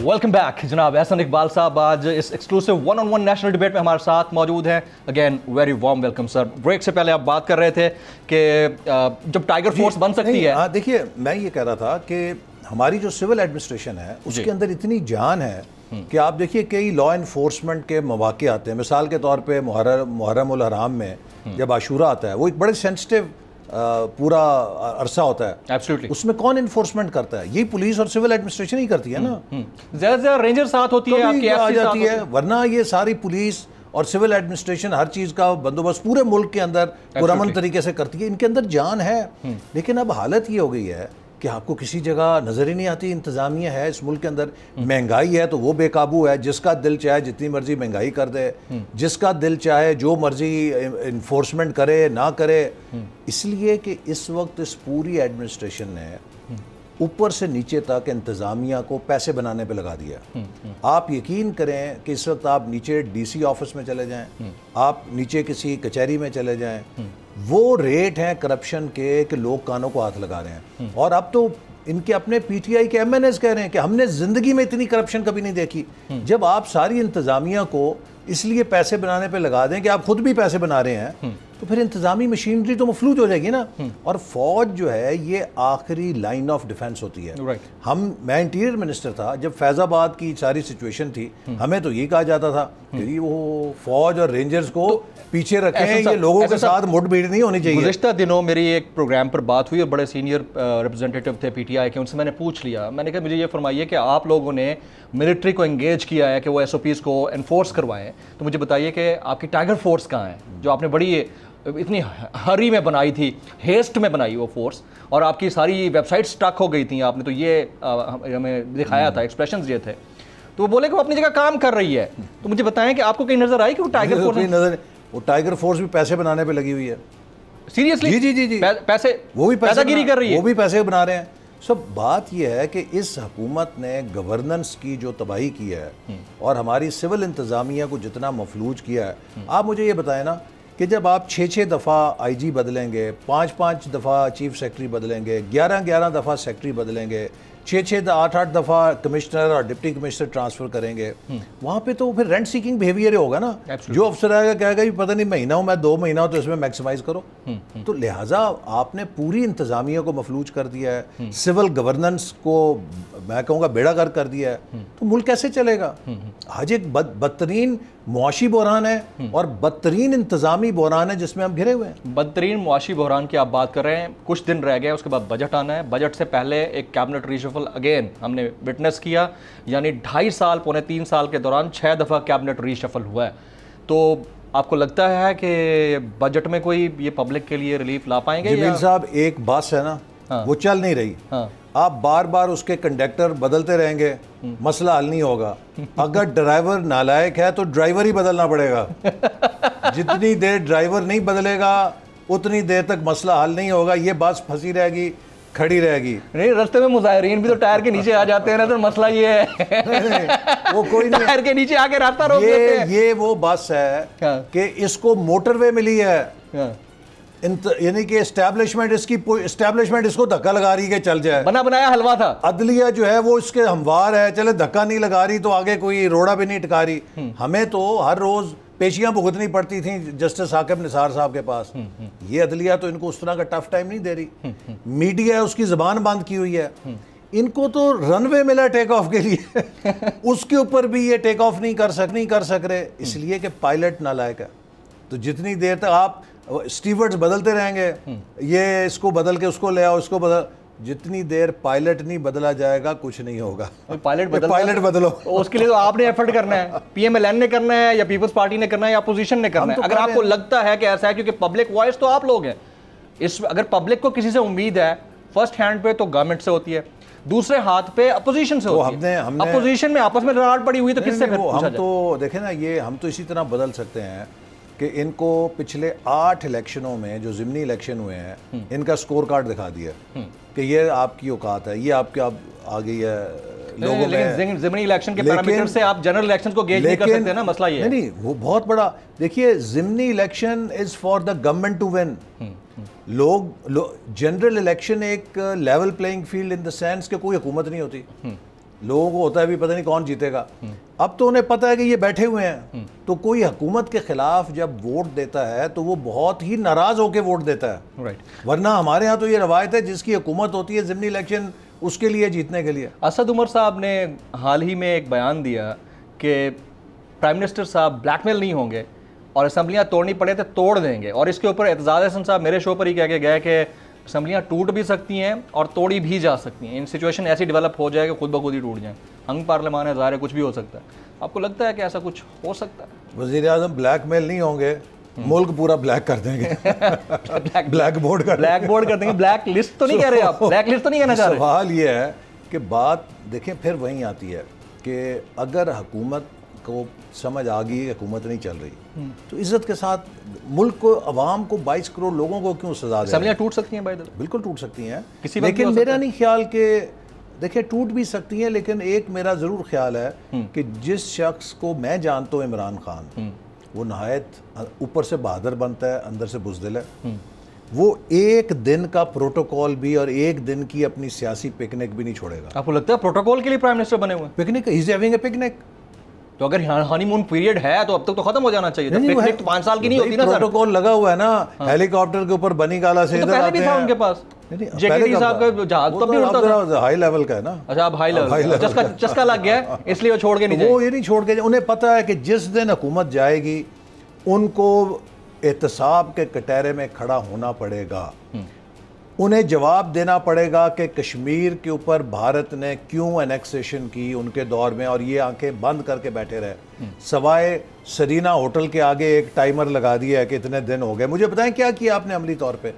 ویلکم بیک جناب. احسن اقبال صاحب آج اس exclusive one on one national debate میں ہمارے ساتھ موجود ہیں. Again very warm welcome sir. Break سے پہلے آپ بات کر رہے تھے کہ جب ٹائیگر فورس بن سکتی ہے. دیکھیے میں یہ کہہ رہا تھا کہ ہماری جو سول ایڈمنسٹریشن ہے اس کے اندر اتنی جان ہے کہ آپ دیکھیے کئی لا انفورسمنٹ کے مواقع آتے ہیں. مثال کے طور پہ محرم الحرام میں جب عاشورہ آتا ہے وہ ایک بڑے سینسٹیو پورا عرصہ ہوتا ہے. ایبسلیوٹلی. اس میں کون انفورسمنٹ کرتا ہے؟ یہی پولیس اور سول ایڈمنسٹریشن ہی کرتی ہے نا. زیادہ سے زیادہ رینجر ساتھ ہوتی ہے, آپ کی آ جاتی ہے, ورنہ یہ ساری پولیس اور سول ایڈمنسٹریشن ہر چیز کا بندوبست پورے ملک کے اندر پرامن طریقے سے کرتی ہے. ان کے اندر جان ہے. لیکن اب حالت یہ ہو گئی ہے کہ آپ کو کسی جگہ نظر ہی نہیں آتی انتظامیہ ہے اس ملک کے اندر. مہنگائی ہے تو وہ بے قابو ہے, جس کا دل چاہے جتنی مرضی مہنگائی کر دے, جس کا دل چاہے جو مرضی انفورسمنٹ کرے نہ کرے. اس لیے کہ اس وقت اس پوری ایڈمنسٹریشن نے اوپر سے نیچے تک انتظامیہ کو پیسے بنانے پہ لگا دیا. آپ یقین کریں کہ اس وقت آپ نیچے ڈی سی آفس میں چلے جائیں, آپ نیچے کسی کچہری میں چلے جائیں, وہ ریٹ ہیں کرپشن کے کہ لوگ کانوں کو ہاتھ لگا رہے ہیں. اور اب تو ان کے اپنے پی ٹی آئی کے ایم این ایز کہہ رہے ہیں کہ ہم نے زندگی میں اتنی کرپشن کبھی نہیں دیکھی. جب آپ ساری انتظامیہ کو اس لیے پیسے بنانے پہ لگا دیں کہ آپ خود بھی پیسے بنا رہے ہیں تو پھر انتظامی مشینری تو مفلوج ہو جائے گی نا. اور فوج جو ہے یہ آخری لائن آف ڈیفنس ہوتی ہے. میں انٹیریئر منسٹر تھا جب فیض آباد کی ساری سچویشن تھی, ہمیں تو یہ کہا جاتا تھا کہ وہ فوج اور رینجرز کو پیچھے رکھیں, یہ لوگوں کے ساتھ مٹ بھیڑ نہیں ہونی چاہیے. گزشتہ دنوں میری ایک پروگرام پر بات ہوئی اور بڑے سینئر ریپرزینٹیٹیو تھے پی ٹی آئی کے, ان سے میں نے پوچھ لیا, میں نے کہا مجھے یہ فرمائیے کہ آپ لوگوں نے ملٹری کو انگیج کیا ہے کہ وہ ایس او پیز کو انفورس کروائیں, تو مجھے بتائیے کہ آپ کی ٹائیگر فورس کہاں ہے جو آپ نے بڑی اتنی ہری میں بنائی تھی, ہیسٹ میں بنائی وہ فورس, اور آپ کی ساری ویب سائٹ سٹک ہو گئی تھیں, آپ نے تو یہ ہمیں دکھایا تھا, ایکسپریشنز یہ تھے. تو وہ بولے کہ وہ اپنی جگہ کام کر رہی ہے. تو مجھے بتائیں کہ آپ کو کہیں نظر آئی کہ وہ ٹائیگر فورس وہ ٹائیگر فورس بھی پیسے بنانے پہ لگی ہوئی ہے؟ سیریسلی؟ جی پیسے وہ بھی پیسہ گیری کر رہی ہے, وہ بھی پیسے بنا رہے ہیں. سب بات یہ ہے کہ اس حکومت نے گورننس کی جو تباہی کی ہے اور ہماری سول انتظامیہ کو جتنا مفلوج کیا ہے. آپ مجھے یہ بتائیں نا کہ جب آپ 6 دفعہ آئی جی بدلیں گے, 5 دفعہ چیف سیکرٹری بدلیں گے, 11 دفعہ سیکرٹری بدلیں گے, 8 دفعہ کمشنر اور ڈپٹی کمشنر ٹرانسفر کریں گے, وہاں پہ تو پھر رینٹ سیکنگ بیہیویئر ہوگا نا. جو افسر آئے گا کہے گا پتہ نہیں مہینہ ہوں میں 2 مہینہ ہوں تو اس میں میکسیمائز کرو. تو لہٰذا آپ نے پوری انتظامیہ کو مفلوج کر دیا ہے, سول گورننس کو میں کہوں گا بیڑا گرک کر دیا ہے. تو ملک کیسے چلے گا؟ آج ایک بدترین معاشی بحران ہے اور بدترین انتظامی بحران ہے جس میں ہم گھرے ہوئے ہیں. بدترین معاشی بحران کی آپ بات کر رہے ہیں. کچھ دن رہ گئے, اس کے بعد بجٹ آنا ہے. بجٹ سے پہلے ایک کیبنٹ ریشفل اگین ہم نے وٹنس کیا, یعنی 2.5 سال 3 سال کے دوران 6 دفعہ کیبنٹ ریشفل ہوا ہے. تو آپ کو لگتا ہے کہ بجٹ میں کوئی یہ پبلک کے لیے ریلیف لا پائیں گے؟ جمیل صاحب ایک بس ہے نا وہ چل نہیں رہی, آپ بار بار اس کے کنڈکٹر بدلتے رہیں گے, مسئلہ حل نہیں ہوگا. اگر ڈرائیور نالائق ہے تو ڈرائیور ہی بدلنا پڑے گا. جتنی دیر ڈرائیور نہیں بدلے گا اتنی دیر تک مسئلہ حل نہیں ہوگا. یہ بس پھنسی رہے گی, کھڑی رہے گی. نہیں, رستے میں مظاہرین بھی تو ٹائر کے نیچے آ جاتے ہیں نا, تو مسئلہ یہ ہے وہ کوئی نہیں, ٹائر کے نیچے آ کے راستہ روک دیتے ہیں. یہ وہ بس ہے کہ اس کو موٹر وے ملی ہے, یعنی کہ اسٹیبلشمنٹ اس کو دھکا لگا رہی ہے کہ چل جائے. بنا بنایا حلوہ تھا. عدلیہ جو ہے وہ اس کے ہموار ہے, چلے دھکا نہیں لگا رہی تو آگے کوئی روڑا بھی نہیں ٹکا رہی. ہمیں تو ہر روز پیشیاں بھگتنی پڑتی تھیں جسٹس ثاقب نثار صاحب کے پاس. یہ عدلیہ تو ان کو اس طرح کا ٹف ٹائم نہیں دے رہی. میڈیا ہے اس کی زبان بند کی ہوئی ہے. ان کو تو رن وے ملا ٹیک آف کے لیے اس کے اوپر بھی یہ ٹیک آف نہیں کر سک رہے، اس لیے کہ پائلٹ نالائق ہے. تو جتنی دیر تک آپ اسٹیورڈز بدلتے رہیں گے، یہ اس کو بدل کے اس کو لے آؤ، اس کو بدل، جتنی دیر پائلٹ نہیں بدلا جائے گا کچھ نہیں ہوگا. پائلٹ بدلو، اس کے لیے تو آپ نے ایفرٹ کرنا ہے، پی ایم ایل این نے کرنا ہے یا پیپلز پارٹی نے کرنا ہے یا اپوزیشن نے کرنا ہے. اگر آپ کو لگتا ہے کہ ایسا ہے، کیونکہ پبلک وائس تو آپ لوگ ہیں، اگر پبلک کو کسی سے امید ہے فرسٹ ہینڈ پہ تو گورنمنٹ سے ہوتی ہے، دوسرے ہاتھ پہ اپوزیشن سے ہوتی ہے. اپوزیشن میں آپس میں لڑائی پڑی ہوئی تو کس سے پھر پوچھا جائے؟ ہم تو دیکھیں نا، یہ ہم تو اسی طرح بدل سکتے ہیں کہ ان کو پچھلے 8 الیکشنوں میں جو ضمنی الیکشن ہوئے ہیں ان کا سکور کارڈ دکھا دیا کہ یہ آپ کی اوقات ہے، یہ آپ کے اب آ گئی ہے لوگوں میں. ضمنی الیکشن کے پیرامیٹر سے آپ جنرل الیکشن کو گیج نہیں کر سکتے نا، مسئلہ یہ ہے. نہیں، وہ بہت بڑا، دیکھیے ضمنی election is for the government to win. لوگ جنرل الیکشن ایک level playing field in the sense کہ کوئی حکومت نہیں ہوتی، لوگوں کو ہوتا ہے بھی پتہ نہیں کون جیتے گا. اب تو انہیں پتہ ہے کہ یہ بیٹھے ہوئے ہیں، تو کوئی حکومت کے خلاف جب ووٹ دیتا ہے تو وہ بہت ہی ناراض ہو کے ووٹ دیتا ہے. ورنہ ہمارے ہاں تو یہ روایت ہے جس کی حکومت ہوتی ہے ضمنی الیکشن اس کے لیے جیتنے کے لیے. اسد عمر صاحب نے حال ہی میں ایک بیان دیا کہ پرائم منسٹر صاحب بلیک میل نہیں ہوں گے اور اسمبلیاں توڑنی پڑے تو توڑ دیں گے. اور اس کے اوپر اعتزاز احسن صاحب میرے شو پر ہی کہہ کے گئے کہ اسمبلیاں ٹوٹ بھی سکتی ہیں اور توڑی بھی جا سکتی ہیں. ان سچویشن ایسی ڈیولپ ہو جائے کہ خود بخود ہی ٹوٹ جائیں. ہنگ پارلیمان ہے، ظاہر ہے کچھ بھی ہو سکتا ہے. آپ کو لگتا ہے کہ ایسا کچھ ہو سکتا ہے؟ وزیر اعظم بلیک میل نہیں ہوں گے، ملک پورا بلیک کر دیں گے. بلیک بورڈ کر دیں گے. بلیک لسٹ تو نہیں کہہ رہے آپ، بلیک لسٹ تو نہیں کہنا چاہ رہے. سوال یہ ہے کہ بات دیکھیں پھر وہیں آتی ہے کہ اگر حکومت کو سمجھ آ گئی کہ حکومت نہیں چل رہی تو عزت کے ساتھ ملک کو، عوام کو، 22 کروڑ لوگوں کو کیوں سزا دے؟ اسمبلیاں ٹوٹ سکتی ہیں، بالکل ٹوٹ سکتی ہیں، لیکن میرا نہیں خیال کہ دیکھیں ٹوٹ بھی سکتی ہیں. لیکن ایک میرا ضرور خیال ہے کہ جس شخص کو میں جانتا ہوں، عمران خان، وہ نہایت اوپر سے بہادر بنتا ہے، اندر سے بزدل ہے. وہ ایک دن کا پروٹوکول بھی اور ایک دن کی اپنی سیاسی پکنک بھی نہیں چھوڑے گا. آپ کو لگتا ہے پروٹوکول کے لیے پرائم منسٹر بنے ہوئے ہیں؟ Picnic, he is having a picnic. تو اگر ہانی مون پیریڈ ہے تو اب تک تو ختم ہو جانا چاہیے. پکنک تو 5 سال کی نہیں ہوتی نا. پروٹوکول لگا ہوا ہے نا، ہیلی کاپٹر کے اوپر بنی گالا سے ادھر آتے ہیں. تھا ان کے پاس جیکٹی صاحب کا جہاز تب بھی اڑتا تھا. ہائی لیول کا ہے نا. اچھا، اب ہائی لیول چسکا لگ گیا ہے اس لیے وہ چھوڑ کے نہیں جائے. وہ یہ نہیں چھوڑ کے، انہیں پتہ ہے کہ جس دن حکومت جائے گی ان کو احتساب کے کٹہرے میں کھڑا ہونا پڑے گا. انہیں جواب دینا پڑے گا کہ کشمیر کے اوپر بھارت نے کیوں انیکسیشن کی ان کے دور میں، اور یہ آنکھیں بند کر کے بیٹھے رہے، سوائے سرینا ہوٹل کے آگے ایک ٹائمر لگا دیا ہے کہ اتنے دن ہو گئے. مجھے بتائیں کیا کیا آپ نے عملی طور پہ؟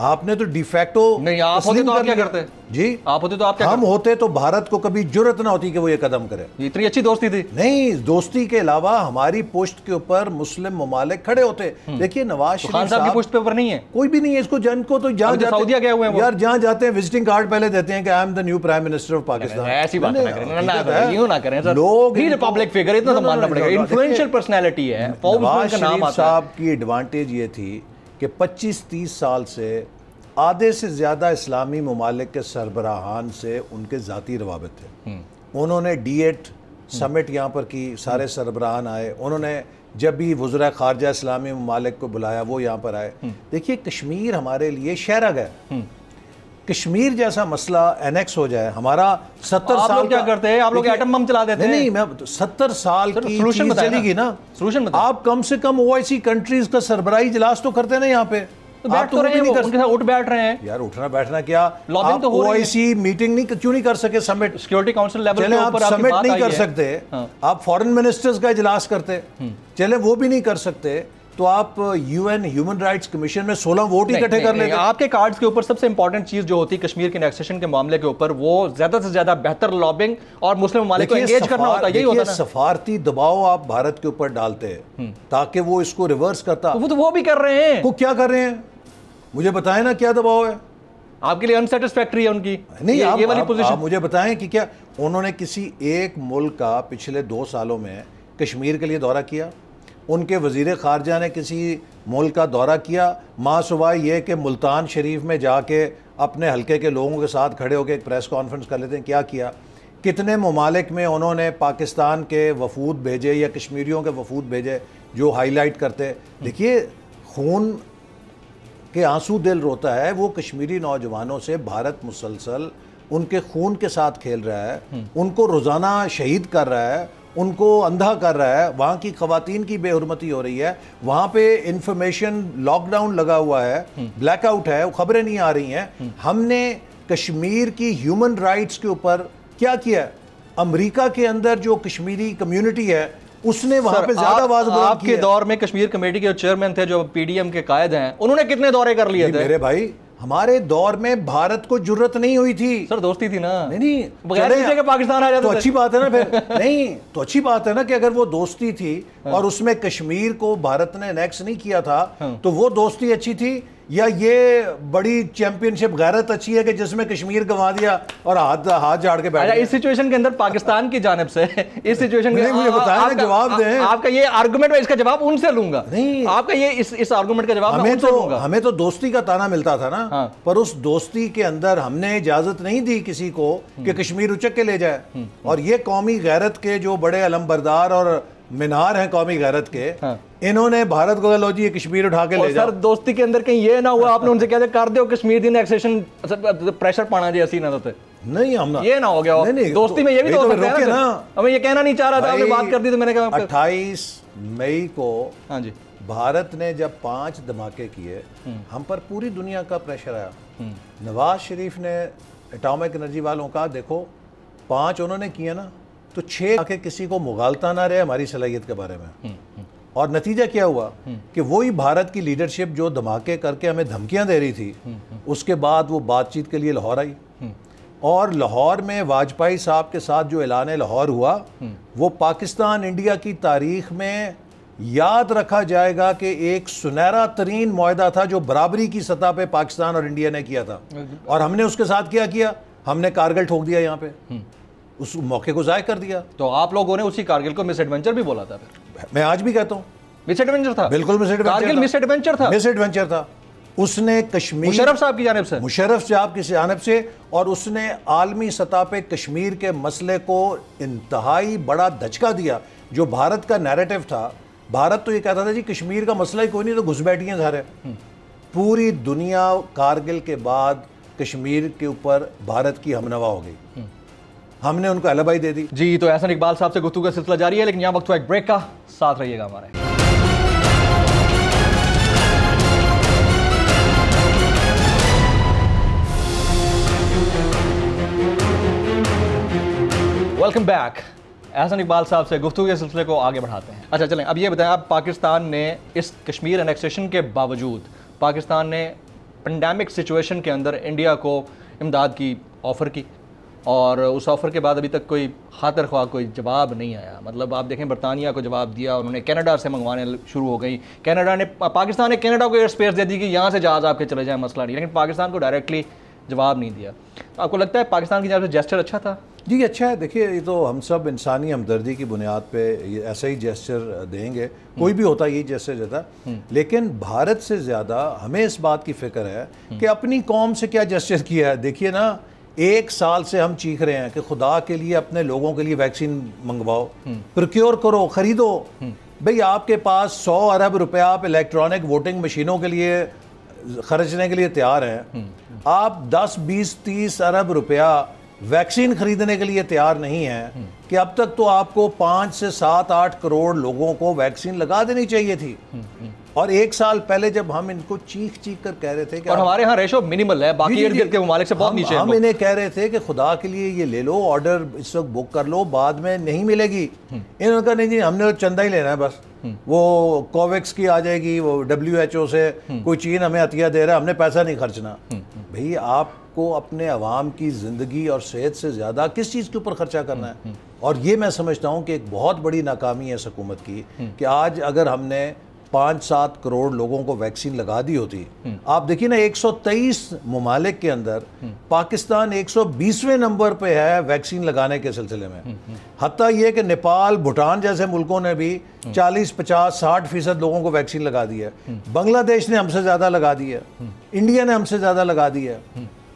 آپ نے تو ڈی فیکٹو نہیں. آپ ہوتے تو آپ کیا کرتے؟ جی آپ ہوتے تو آپ کیا؟ ہم ہوتے تو بھارت کو کبھی جرت نہ ہوتی کہ وہ یہ قدم کرے. اتنی اچھی دوستی تھی؟ نہیں، دوستی کے علاوہ ہماری پشت کے اوپر مسلم ممالک کھڑے ہوتے. دیکھیے نواز شریف خان صاحب کی پشت پہ اوپر نہیں ہے کوئی بھی نہیں ہے. اس کو جن کو تو جہاں سعودیہ گئے ہوئے ہیں یار، جہاں جاتے ہیں وزٹنگ کارڈ پہلے دیتے ہیں کہ I am the new prime minister of Pakistan. ایسی بات نہ کریں سر. لوگ ہی پبلک فگر، اتنا تو ماننا پڑے گا. انفلوئنشل پرسنالٹی ہے. نواز شریف صاحب کی ایڈوانٹیج یہ تھی کہ 25-30 سال سے آدھے سے زیادہ اسلامی ممالک کے سربراہان سے ان کے ذاتی روابط تھے. انہوں نے D8 سمٹ یہاں پر کی، سارے سربراہان آئے. انہوں نے جب بھی وزراء خارجہ اسلامی ممالک کو بلایا وہ یہاں پر آئے. دیکھیے کشمیر ہمارے لیے شہرگ ہے. کشمیر جیسا مسئلہ اینیکس ہو جائے، ہمارا 70 سال. آپ لوگ کیا کرتے ہیں؟ آپ لوگ ایٹم بم چلا دیتے ہیں. نہیں، میں 70 سال کی چیز چلی گی نا. آپ کم سے کم OIC کنٹریز کا سربراہی اجلاس تو کرتے نا یہاں پہ. بیٹھ تو رہے ہیں، ان کے ساتھ اٹھ بیٹھ رہے ہیں. یار اٹھنا بیٹھنا کیا، آپ OIC میٹنگ کیوں نہیں کر سکے؟ سمٹ سیکورٹی کاؤنسل لیول چلیں آپ سمٹ نہیں کر سکتے، آپ فورن منسٹرز کا اجلاس کرتے، چلیں وہ بھی نہیں کر سکتے تو آپ UN ہیومن رائٹس کمیشن میں 16 ووٹ اکٹھے کر لیتے. آپ کے کارڈز کے اوپر سب سے امپورٹنٹ چیز جو ہوتی ہے کشمیر کے انیکسیشن کے معاملے کے اوپر، وہ زیادہ سے زیادہ بہتر لابنگ اور مسلم ممالک کو انگیج کرنا ہوتا ہے. یہی ہوتا ہے نا. سفارتی دباؤ آپ بھارت کے اوپر ڈالتے ہیں تاکہ وہ اس کو ریورس کرتا. وہ تو وہ بھی کر رہے ہیں. وہ کیا کر رہے ہیں مجھے بتائیں نا، کیا دباؤ ہے آپ کے لیے؟ انسیٹسفیکٹری ہے ان کی. نہیں، یہ والی پوزیشن. آپ مجھے بتائیں کہ کیا انہوں نے کسی ایک ملک کا پچھلے 2 سالوں میں کشمیر کے لیے دورہ کیا؟ ان کے وزیر خارجہ نے کسی ملک کا دورہ کیا ماں سوائے یہ کہ ملتان شریف میں جا کے اپنے حلقے کے لوگوں کے ساتھ کھڑے ہو کے ایک پریس کانفرنس کر لیتے ہیں؟ کیا کیا؟ کتنے ممالک میں انہوں نے پاکستان کے وفود بھیجے یا کشمیریوں کے وفود بھیجے جو ہائی لائٹ کرتے. دیکھیے خون کے آنسو دل روتا ہے وہ کشمیری نوجوانوں سے بھارت مسلسل ان کے خون کے ساتھ کھیل رہا ہے, ان کو روزانہ شہید کر رہا ہے, ان کو اندھا کر رہا ہے, وہاں کی خواتین کی بے حرمتی ہو رہی ہے, وہاں پہ انفارمیشن لاک ڈاؤن لگا ہوا ہے, بلیک آؤٹ ہے, خبریں نہیں آ رہی ہیں. ہم نے کشمیر کی ہیومن رائٹس کے اوپر کیا کیا ہے؟ امریکہ کے اندر جو کشمیری کمیونٹی ہے اس نے وہاں پہ زیادہ آواز بلند کی ہے. آپ کے دور میں کشمیر کمیٹی کے جو چیئرمین تھے, جو پی ڈی ایم کے قائد ہیں, انہوں نے کتنے دورے کر لیے تھے؟ میرے بھائی ہمارے دور میں بھارت کو جرت نہیں ہوئی تھی. سر دوستی تھی نا. نہیں بغیر کسی کے پاکستان آ جاتا تو اچھی بات ہے نا پھر. نہیں تو اچھی بات ہے نا کہ اگر وہ دوستی تھی اور اس میں کشمیر کو بھارت نے انیکس نہیں کیا تھا تو وہ دوستی اچھی تھی, یا یہ بڑی چیمپئن شپ غیرت اچھی ہے کہ جس میں کشمیر گنوا دیا اور ہاتھ جھاڑ کے بیٹھ گئے؟ اس سچویشن کے اندر پاکستان کی جانب سے اس سچویشن کے مجھے بتائیں نا, جواب دیں. آپ کا یہ آرگومنٹ, میں اس کا جواب ان سے لوں گا. نہیں, آپ کا یہ اس آرگومنٹ کا جواب میں ان سے لوں گا. ہمیں تو دوستی کا تانا ملتا تھا نا, پر اس دوستی کے اندر ہم نے اجازت نہیں دی کسی کو کہ کشمیر اچک کے لے جائے. اور یہ قومی غیرت کے جو بڑے علم بردار اور مینار ہیں قومی غیرت کے, انہوں نے بھارت کو لو جی یہ کشمیر اٹھا کے لے جاؤ. سر دوستی کے اندر کہیں یہ نہ ہوا آپ نے ان سے کہا کر دیو کشمیر دی انیکسیشن پریشر پانا جی اسی نہ ہوتے نہیں, ہم یہ نہ ہو گیا. دوستی میں یہ بھی تو ہو سکتا ہے نا. ہمیں یہ کہنا نہیں چاہ رہا تھا, آپ نے بات کر دی تو میں نے کہا 28 مئی کو ہاں جی بھارت نے جب 5 دھماکے کیے, ہم پر پوری دنیا کا پریشر آیا. نواز شریف نے اٹامک انرجی والوں کا دیکھو 5 انہوں نے کیا نا, تو 6 آکے کسی کو مغالطہ نہ رہے ہماری صلاحیت کے بارے میں. اور نتیجہ کیا ہوا کہ وہی بھارت کی لیڈرشپ جو دھماکے کر کے ہمیں دھمکیاں دے رہی تھی, اس کے بعد وہ بات چیت کے لیے لاہور آئی. اور لاہور میں واجپئی صاحب کے ساتھ جو اعلان لاہور ہوا, وہ پاکستان انڈیا کی تاریخ میں یاد رکھا جائے گا کہ ایک سنہرا ترین معاہدہ تھا جو برابری کی سطح پہ پاکستان اور انڈیا نے کیا تھا. اور ہم نے اس کے ساتھ کیا کیا, ہم نے کارگل ٹھوک دیا, یہاں پہ اس موقع کو ضائع کر دیا. تو آپ لوگوں نے اسی کارگل کو مس ایڈونچر بھی بولا تھا. میں آج بھی کہتا ہوں مس ایڈونچر تھا, بالکل مس ایڈونچر تھا. مس ایڈونچر تھا. اس نے کشمیر مشرف صاحب کی جانب سے, مشرف صاحب کی جانب سے, اور اس نے عالمی سطح پہ کشمیر کے مسئلے کو انتہائی بڑا دھچکا دیا. جو بھارت کا نیریٹو تھا, بھارت تو یہ کہتا تھا جی کشمیر کا مسئلہ ہی کوئی نہیں, تو گھس بیٹھی ہیں سارے. پوری دنیا کارگل کے بعد کشمیر کے اوپر بھارت کی ہمنوا ہو گئی, ہم نے ان کو البائی دے دی. جی تو احسن اقبال صاحب سے گفتگو کا سلسلہ جاری ہے, لیکن یہاں وقت ہوا ایک بریک کا, ساتھ رہیے گا ہمارے. Welcome back. احسن اقبال صاحب سے گفتگو کے سلسلے کو آگے بڑھاتے ہیں. اچھا چلیں, اب یہ بتائیں آپ, پاکستان نے اس کشمیر انیکسیشن کے باوجود پاکستان نے پینڈیمک سچویشن کے اندر انڈیا کو امداد کی آفر کی, اور اس آفر کے بعد ابھی تک کوئی خاطر خواہ کوئی جواب نہیں آیا. مطلب آپ دیکھیں برطانیہ کو جواب دیا, انہوں نے کینیڈا سے منگوانے شروع ہو گئی. پاکستان نے کینیڈا کو ایئر اسپیس دے دی کہ یہاں سے جہاز آپ کے چلے جائیں, مسئلہ نہیں, لیکن پاکستان کو ڈائریکٹلی جواب نہیں دیا. آپ کو لگتا ہے پاکستان کی جانب سے جیسچر اچھا تھا؟ جی اچھا ہے. دیکھیے یہ تو ہم سب انسانی ہمدردی کی بنیاد پہ ایسا ہی جیسچر دیں گے, کوئی بھی ہوتا یہی جیسچر دیتا, لیکن بھارت سے زیادہ ہمیں اس بات کی فکر ہے کہ اپنی قوم سے کیا جیسچر کیا ہے. دیکھیے نا, 1 سال سے ہم چیخ رہے ہیں کہ خدا کے لیے اپنے لوگوں کے لیے ویکسین منگواؤ, پروکیور کرو, خریدو. بھئی آپ کے پاس 100 ارب روپے آپ الیکٹرانک ووٹنگ مشینوں کے لیے خرچنے کے لیے تیار ہیں, آپ 10 20 30 ارب روپیہ ویکسین خریدنے کے لیے تیار نہیں ہیں کہ اب تک تو آپ کو 5 سے 7 8 کروڑ لوگوں کو ویکسین لگا دینی چاہیے تھی. اور 1 سال پہلے جب ہم ان کو چیخ چیخ کر کہہ رہے تھے کہ, اور ہمارے ہاں ریشو منیمل ہے, باقی ارد گرد کے ممالک سے بہت نیچے ہیں, ہم انہیں کہہ رہے تھے کہ خدا کے لیے یہ لے لو, آرڈر اس وقت بک کر لو, بعد میں نہیں ملے گی. انہوں نے کہا نہیں جی ہم نے چندہ ہی لینا ہے بس, وہ کوویکس کی آ جائے گی, وہ WHO سے کوئی چین ہمیں عطیہ دے رہا ہے, ہم نے پیسہ نہیں خرچنا. بھئی آپ کو اپنے عوام کی زندگی اور صحت سے زیادہ کس چیز کے اوپر خرچہ کرنا ہے؟ اور یہ میں سمجھتا ہوں کہ ایک بہت بڑی ناکامی ہے اس حکومت کی کہ آج اگر ہم نے 5-7 کروڑ لوگوں کو ویکسین لگا دی ہوتی, آپ دیکھیں نا 123 ممالک کے اندر پاکستان 120ویں نمبر پہ ہے ویکسین لگانے کے سلسلے میں. حتیٰ یہ کہ نیپال, بھوٹان جیسے ملکوں نے بھی 40-50-60% لوگوں کو ویکسین لگا دی ہے. بنگلہ دیش نے ہم سے زیادہ لگا دی ہے, انڈیا نے ہم سے زیادہ لگا دی ہے.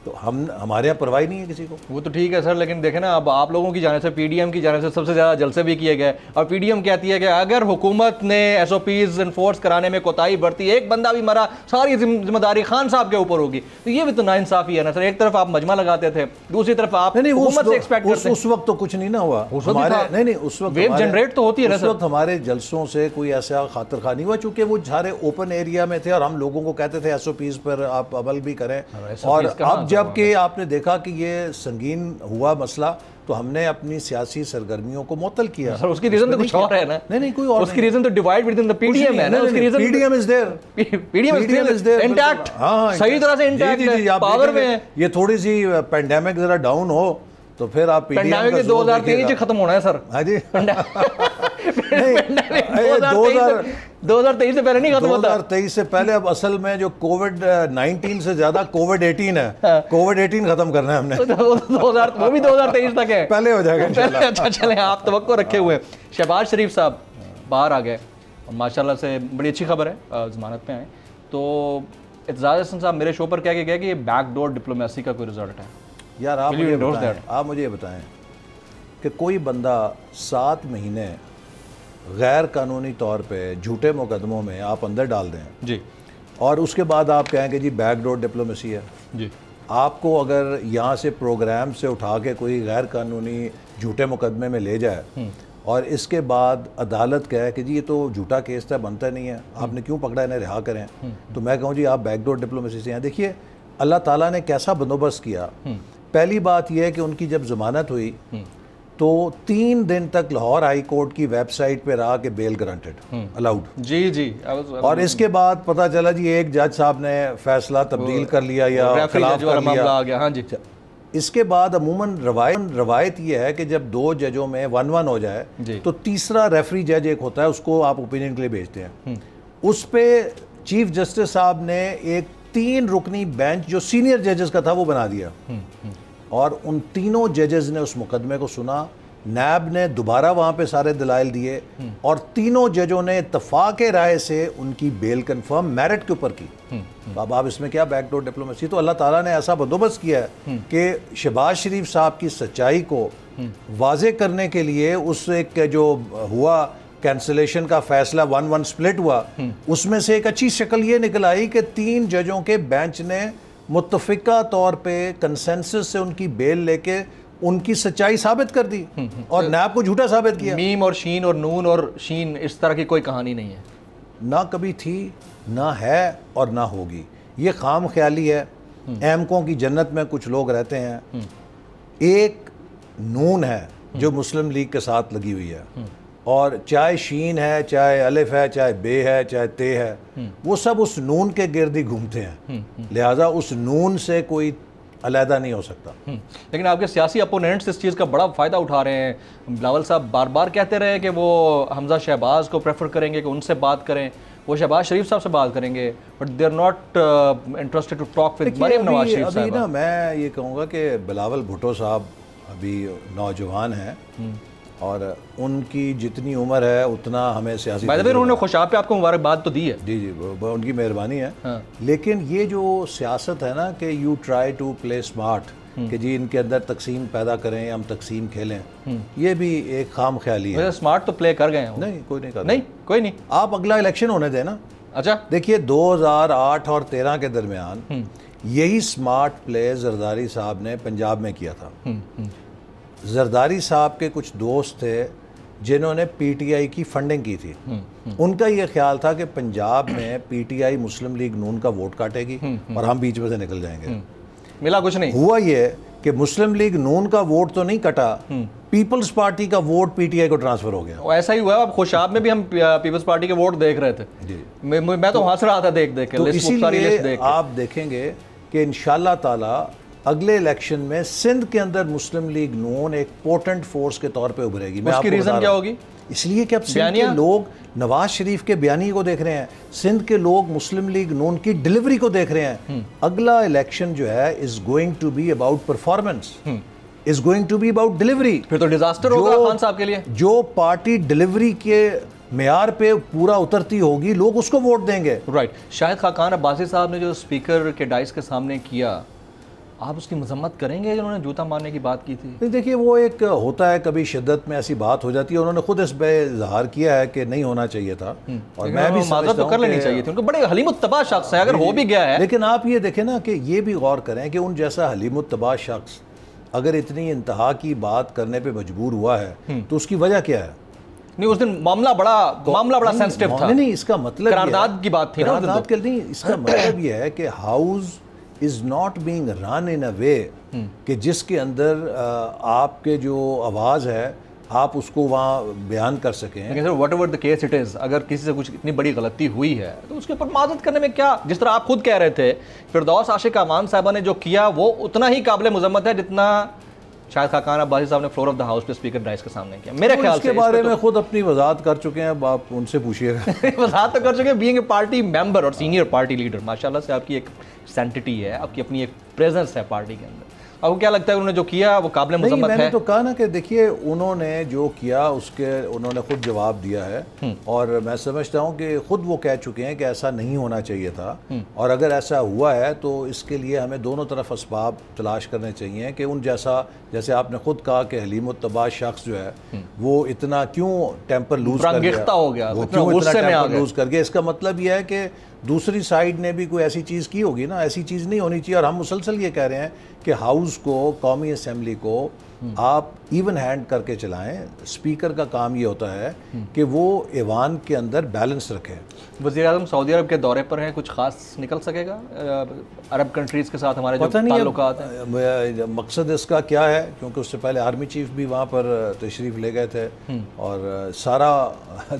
تو ہمارے یہاں پرواہ نہیں ہے کسی کو. وہ تو ٹھیک ہے سر, لیکن دیکھیں نا اب آپ لوگوں کی جانب سے, پی ڈی ایم کی جانب سے سب سے زیادہ جلسے بھی کیے گئے, اور پی ڈی ایم کہتی ہے کہ اگر حکومت نے ایس او پیز انفورس کرانے میں کوتاہی برتی, ایک بندہ بھی مرا, ساری ذمہ داری خان صاحب کے اوپر ہوگی. تو یہ بھی تو ناانصافی ہے نا سر. ایک طرف آپ مجمع لگاتے تھے, دوسری طرف آپ حکومت سے ایکسپیکٹ کرتے ہیں. اس وقت تو کچھ نہیں نا ہوا نہیں, اس وقت ویو جنریٹ تو ہوتی ہے نا اس وقت ہمارے جلسوں سے کوئی ایسا خاطر خواہ نہیں ہوا, چونکہ وہ سارے اوپن ایریا میں تھے اور ہم لوگوں کو کہتے تھے ایس او پیز پر آپ عمل بھی کریں. اور اب جب کہ آپ نے دیکھا کہ یہ سنگین ہوا مسئلہ, تو ہم نے اپنی سیاسی سرگرمیوں کو معطل کیا. سر اس کی ریزن تو کچھ اور ہے نا. نہیں کوئی اور, اس کی ریزن تو divide with in the P D M ہے نا. اس کی reason P D M is there, P D M is there intact, صحیح طرح سے انٹیکٹ ہے, پاور میں ہے. یہ تھوڑی سی پینڈیمک ذرا ڈاؤن ہو تو پھر آپ پی ڈی ایم پینڈیمک 2023 سے ختم ہونا ہے سر. ہاں جی 2023 سے پہلے نہیں ختم ہوتا. 2023 سے پہلے. اب اصل میں جو کووڈ 19 سے زیادہ کووڈ 18 ہے, کووڈ 18 ختم کرنا ہے ہم نے. وہ بھی 2023 تک ہے, پہلے ہو جائے گا. اچھا چلیں, آپ توقع رکھے ہوئے. شہباز شریف صاحب باہر آ گئے, ماشاءاللہ سے بڑی اچھی خبر ہے, ضمانت پہ آئے. تو اعتزاز احسن صاحب میرے شو پر کہہ کے گئے کہ یہ بیک ڈور ڈپلومیسی کا کوئی رزلٹ ہے. یار آپ مجھے یہ بتائیں کہ کوئی بندہ 7 مہینے غیر قانونی طور پہ جھوٹے مقدموں میں آپ اندر ڈال دیں جی, اور اس کے بعد آپ کہیں کہ جی بیک ڈور ڈپلومیسی ہے جی. آپ کو اگر یہاں سے پروگرام سے اٹھا کے کوئی غیر قانونی جھوٹے مقدمے میں لے جائے اور اس کے بعد عدالت کہے کہ جی یہ تو جھوٹا کیس تھا, بنتا نہیں ہے, آپ نے کیوں پکڑا, انہیں رہا کریں, تو میں کہوں جی آپ بیک ڈور ڈپلومیسی سے ہیں. دیکھیے اللہ تعالیٰ نے کیسا بندوبست کیا. پہلی بات یہ ہے کہ ان کی جب ضمانت ہوئی تو 3 دن تک لاہور ہائی کورٹ کی ویب سائٹ پہ رہا کہ بیل گرانٹڈ الاؤڈ. جی جی. اور اس کے بعد پتہ چلا جی ایک جج صاحب نے فیصلہ تبدیل کر لیا یا خلاف کر لیا. ہاں جی. اس کے بعد عموماً روایت یہ ہے کہ جب 2 ججوں میں 1-1 ہو جائے تو تیسرا ریفری جج ایک ہوتا ہے, اس کو آپ اوپینین کے لیے بھیجتے ہیں. اس پہ چیف جسٹس صاحب نے ایک 3 رکنی بینچ جو سینئر ججز کا تھا وہ بنا دیا, اور ان تینوں ججز نے اس مقدمے کو سنا. نیب نے دوبارہ وہاں پہ سارے دلائل دیے اور تینوں ججوں نے اتفاق رائے سے ان کی بیل کنفرم میرٹ کے اوپر کی. اب آپ اس میں کیا بیک ڈور ڈپلومیسی. تو اللہ تعالیٰ نے ایسا بندوبست کیا ہے کہ شہباز شریف صاحب کی سچائی کو واضح کرنے کے لیے اس ایک جو ہوا کینسلیشن کا فیصلہ 1-1 سپلٹ ہوا, اس میں سے ایک اچھی شکل یہ نکل آئی کہ 3 ججوں کے بینچ نے متفقہ طور پہ کنسنسس سے ان کی بیل لے کے ان کی سچائی ثابت کر دی اور نیب کو جھوٹا ثابت کیا. میم اور شین اور نون اور شین اس طرح کی کوئی کہانی نہیں ہے, نہ کبھی تھی, نہ ہے اور نہ ہوگی. یہ خام خیالی ہے. ایمکوں کی جنت میں کچھ لوگ رہتے ہیں. ایک نون ہے جو مسلم لیگ کے ساتھ لگی ہوئی ہے, اور چاہے شین ہے, چاہے الف ہے, چاہے بے ہے, چاہے تے ہے, وہ سب اس نون کے گرد ہی گھومتے ہیں. لہٰذا اس نون سے کوئی علیحدہ نہیں ہو سکتا. لیکن آپ کے سیاسی اپوننٹس اس چیز کا بڑا فائدہ اٹھا رہے ہیں. بلاول صاحب بار بار کہتے رہے کہ وہ حمزہ شہباز کو پریفر کریں گے کہ ان سے بات کریں, وہ شہباز شریف صاحب سے بات کریں گے, but they are not interested to talk with Maryam Nawaz Sharif صاحب. ابھی نا میں یہ کہوں گا کہ بلاول بھٹو صاحب ابھی نوجوان ہیں اور ان کی جتنی عمر ہے اتنا ہمیں سیاسی انہوں نے خوشاب پہ آپ کو مبارکباد تو دی ہے. جی جی ان کی مہربانی ہے. لیکن یہ جو سیاست ہے نا کہ you try to play smart, کہ جی ان کے اندر تقسیم پیدا کریں, ہم تقسیم کھیلیں, یہ بھی ایک خام خیالی ہے. اسمارٹ تو پلے کر گئے ہیں. نہیں کوئی نہیں کر, نہیں کوئی نہیں. آپ اگلا الیکشن ہونے دیں نا. اچھا دیکھیے 2008 اور 13 کے درمیان یہی اسمارٹ پلے زرداری صاحب نے پنجاب میں کیا تھا. زرداری صاحب کے کچھ دوست تھے جنہوں نے پی ٹی آئی کی فنڈنگ کی تھی. ان کا یہ خیال تھا کہ پنجاب میں P T I Muslim league نون کا ووٹ کاٹے گی اور ہم بیچ میں سے نکل جائیں گے. ملا کچھ نہیں. ہوا یہ کہ مسلم لیگ نون کا ووٹ تو نہیں کٹا, پیپلز پارٹی کا ووٹ پی ٹی آئی کو ٹرانسفر ہو گیا. ایسا ہی ہوا. اب خوشاب میں بھی ہم پیپلز پارٹی کے ووٹ دیکھ رہے تھے. میں تو ہنس رہا تھا دیکھ کے. تو اسی لیے آپ دیکھیں گے کہ انشاءاللہ تعالی اگلے الیکشن میں سندھ کے اندر مسلم لیگ نون ایک پورٹنٹ فورس کے طور پہ ابھرے گی. اس کی ریزن کیا ہوگی؟ اس لیے کہ اب سندھ کے لوگ نواز شریف کے بیانیے کو دیکھ رہے ہیں, سندھ کے لوگ مسلم لیگ نون کی ڈیلیوری کو دیکھ رہے ہیں. اگلا الیکشن جو ہے is going to be about performance, is going to be about delivery. پھر تو ڈیزاسٹر ہوگا خان صاحب کے لیے. جو پارٹی ڈیلیوری کے معیار پہ پورا اترتی ہوگی لوگ اس کو ووٹ دیں گے. رائٹ. شاہد خاقان عباسی صاحب نے جو اسپیکر کے ڈائس کے سامنے کیا آپ اس کی مذمت کریں گے جنہوں نے جوتا مارنے کی بات کی تھی؟ نہیں دیکھیے وہ ایک ہوتا ہے کبھی شدت میں ایسی بات ہو جاتی ہے, انہوں نے خود اس پہ اظہار کیا ہے کہ نہیں ہونا چاہیے تھا, اور میں بھی معذرت تو کر لینی چاہیے تھی, ان کو بڑے حلیم الطبع شخص ہے, اگر ہو بھی گیا ہے. لیکن آپ یہ دیکھیں نا کہ یہ بھی غور کریں کہ ان جیسا حلیم الطبع شخص اگر اتنی انتہا کی بات کرنے پہ مجبور ہوا ہے تو اس کی وجہ کیا ہے؟ نہیں اس دن معاملہ بڑا سینسٹیو تھا. نہیں اس کا مطلب قرارداد کی بات تھی نا, قرارداد کے نہیں, اس کا مطلب یہ ہے کہ house is not being run in a way کہ جس کے اندر آپ کے جو آواز ہے آپ اس کو وہاں بیان کر سکیں. لیکن sir what ever the case it is, اگر کسی سے کچھ اتنی بڑی غلطی ہوئی ہے تو اس کے اوپر معذرت کرنے میں کیا, جس طرح آپ خود کہہ رہے تھے فردوس عاشق امان صاحبہ نے جو کیا وہ اتنا ہی قابل مذمت ہے جتنا شاہد خاقان عباسی صاحب نے فلور آف دا ہاؤس پہ اسپیکر ڈائس کے سامنے کیا. میرے خیال سے اس کے بارے میں خود اپنی وضاحت کر چکے ہیں, آپ ان سے پوچھیے گا. وضاحت تو کر چکے ہیں, بینگ اے پارٹی ممبر اور سینئر پارٹی لیڈر, ماشاءاللہ سے آپ کی ایک سینٹیٹی ہے, آپ کی اپنی ایک پریزنس ہے پارٹی کے اندر. آپ کو کیا لگتا ہے انہوں نے جو کیا وہ قابل مذمت ہے؟ میں نے تو کہا نا کہ دیکھیے انہوں نے جو کیا اس کے انہوں نے خود جواب دیا ہے, اور میں سمجھتا ہوں کہ خود وہ کہہ چکے ہیں کہ ایسا نہیں ہونا چاہیے تھا, اور اگر ایسا ہوا ہے تو اس کے لیے ہمیں دونوں طرف اسباب تلاش کرنے چاہیے کہ ان جیسے آپ نے خود کہا کہ حلیم الطبع شخص جو ہے وہ اتنا کیوں ٹیمپر لوز کر گیا. اس کا مطلب یہ ہے کہ دوسری سائیڈ نے بھی کوئی ایسی چیز کی ہوگی نا, ایسی چیز نہیں ہونی چاہیے. اور ہم مسلسل یہ کہہ رہے ہیں کہ ہاؤس کو, قومی اسمبلی کو آپ ایون ہینڈ کر کے چلائیں. اسپیکر کا کام یہ ہوتا ہے کہ وہ ایوان کے اندر بیلنس رکھے. وزیر اعظم سعودی عرب کے دورے پر ہیں, کچھ خاص نکل سکے گا عرب کنٹریز کے ساتھ ہمارے جو تعلقات ہیں؟ مقصد اس کا کیا ہے, کیونکہ اس سے پہلے آرمی چیف بھی وہاں پر تشریف لے گئے تھے, اور سارا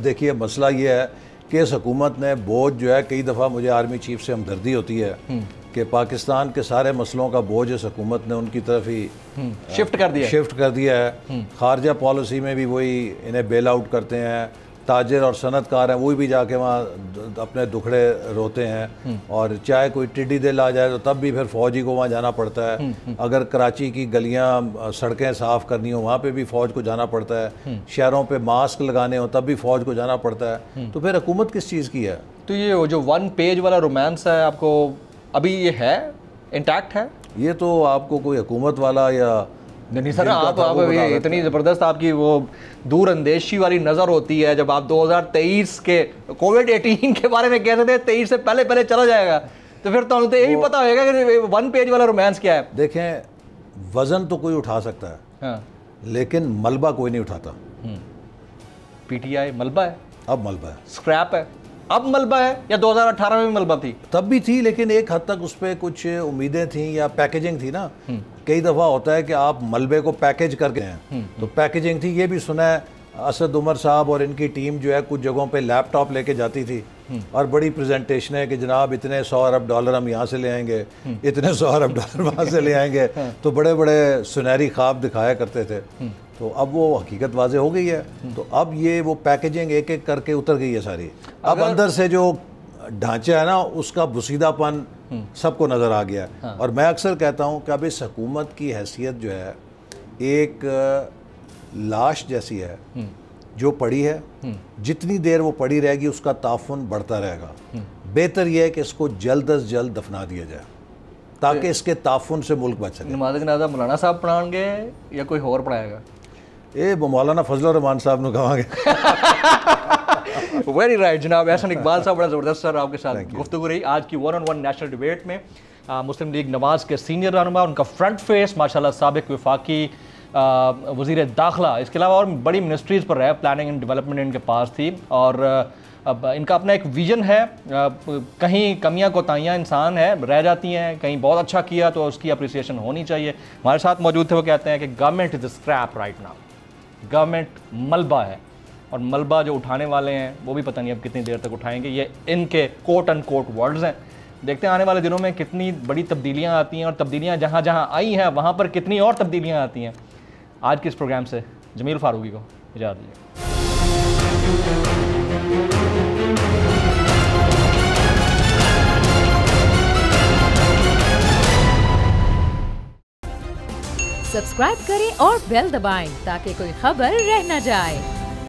دیکھیے مسئلہ یہ ہے کہ اس حکومت نے بوجھ جو ہے, کئی دفعہ مجھے آرمی چیف سے ہمدردی ہوتی ہے کہ پاکستان کے سارے مسئلوں کا بوجھ اس حکومت نے ان کی طرف ہی شفٹ کر دیا ہے. خارجہ پالیسی میں بھی وہی انہیں بیل آؤٹ کرتے ہیں, تاجر اور صنعت کار ہیں وہی بھی جا کے وہاں اپنے دکھڑے روتے ہیں, اور چاہے کوئی ٹڈی دل آ جائے تو تب بھی پھر فوجی کو وہاں جانا پڑتا ہے. اگر کراچی کی گلیاں سڑکیں صاف کرنی ہوں وہاں پہ بھی فوج کو جانا پڑتا ہے, شہروں پہ ماسک لگانے ہوں تب بھی فوج کو جانا پڑتا ہے. تو پھر حکومت کس چیز کی ہے؟ تو یہ جو 1 پیج والا رومانس ہے آپ کو ابھی یہ ہے انٹیکٹ ہے؟ یہ تو آپ کو کوئی حکومت والا یا نہیں سر, آپ اتنی زبردست آپ کی وہ دور اندیشی والی نظر ہوتی ہے جب آپ 2023 کے کووڈ-18 کے بارے میں کہتے تھے 23 سے پہلے چلا جائے گا, تو پھر تو یہ بھی پتا ہوئے گا کہ 1 پیج والا رومانس کیا ہے. دیکھیں وزن تو کوئی اٹھا سکتا ہے لیکن ملبہ کوئی نہیں اٹھاتا. پی ٹی آئی ملبہ ہے, اب ملبہ ہے, اسکریپ ہے, اب ملبہ ہے, یا 2018 میں ملبہ تھی؟ تب بھی تھی, لیکن ایک حد تک اس پہ کچھ امیدیں تھیں یا پیکیجنگ تھی نا. کئی دفعہ ہوتا ہے کہ آپ ملبے کو پیکیج کر کے ہیں, تو پیکیجنگ تھی. یہ بھی سنا ہے اسد عمر صاحب اور ان کی ٹیم جو ہے کچھ جگہوں پہ لیپ ٹاپ لے کے جاتی تھی اور بڑی پریزنٹیشن ہے کہ جناب اتنے $100 ارب ہم یہاں سے لے آئیں گے, اتنے $100 ارب وہاں سے لے آئیں گے, تو بڑے بڑے سنہری خواب دکھایا کرتے تھے. تو اب وہ حقیقت واضح ہو گئی ہے, تو اب یہ وہ پیکیجنگ ایک ایک کر کے اتر گئی ہے ساری. اب اندر سے جو ڈھانچہ ہے نا اس کا بسیدہ پن سب کو نظر آ گیا. اور میں اکثر کہتا ہوں کہ اب اس حکومت کی حیثیت جو ہے ایک لاش جیسی ہے جو پڑی ہے, جتنی دیر وہ پڑی رہے گی اس کا تعفن بڑھتا رہے گا. بہتر یہ ہے کہ اس کو جلد از جلد دفنا دیا جائے تاکہ اس کے تعفن سے ملک بچ سکے. نماز جنازہ مولانا صاحب پڑھائیں گے یا کوئی اور پڑھائے گا؟ مولانا فضل الرحمان صاحب نے کہا گے. ویری رائٹ جناب. احسن اقبال صاحب بڑا زبردست سر آپ کے ساتھ گفتگو رہی آج کی 1-on-1 نیشنل ڈیبیٹ میں. مسلم لیگ نواز کے سینئر رہنما, ان کا فرنٹ فیس ماشاءاللہ سابق وفاقی وزیر داخلہ, اس کے علاوہ اور بڑی منسٹریز پر رہے, پلاننگ اینڈ ڈیولپمنٹ ان کے پاس تھی, اور اب ان کا اپنا ایک ویژن ہے. کہیں کمیاں کوتاہیاں انسان ہے رہ جاتی ہیں, کہیں بہت اچھا کیا تو اس کی اپریسیشن ہونی چاہیے. ہمارے ساتھ موجود تھے, وہ کہتے ہیں کہ government is a scrap right now, government ملبہ ہے, اور ملبہ جو اٹھانے والے ہیں وہ بھی پتہ نہیں اب کتنی دیر تک اٹھائیں گے. یہ ان کے کوٹ ان کوٹ ورڈز ہیں. دیکھتے ہیں آنے والے دنوں میں کتنی بڑی تبدیلیاں آتی ہیں, اور تبدیلیاں جہاں جہاں آئی ہیں وہاں پر کتنی اور تبدیلیاں آتی ہیں. آج کے اس پروگرام سے جمیل فاروقی کو اجازت دیجیے. سبسکرائب کریں اور بیل دبائیں تاکہ کوئی خبر رہ نہ جائے.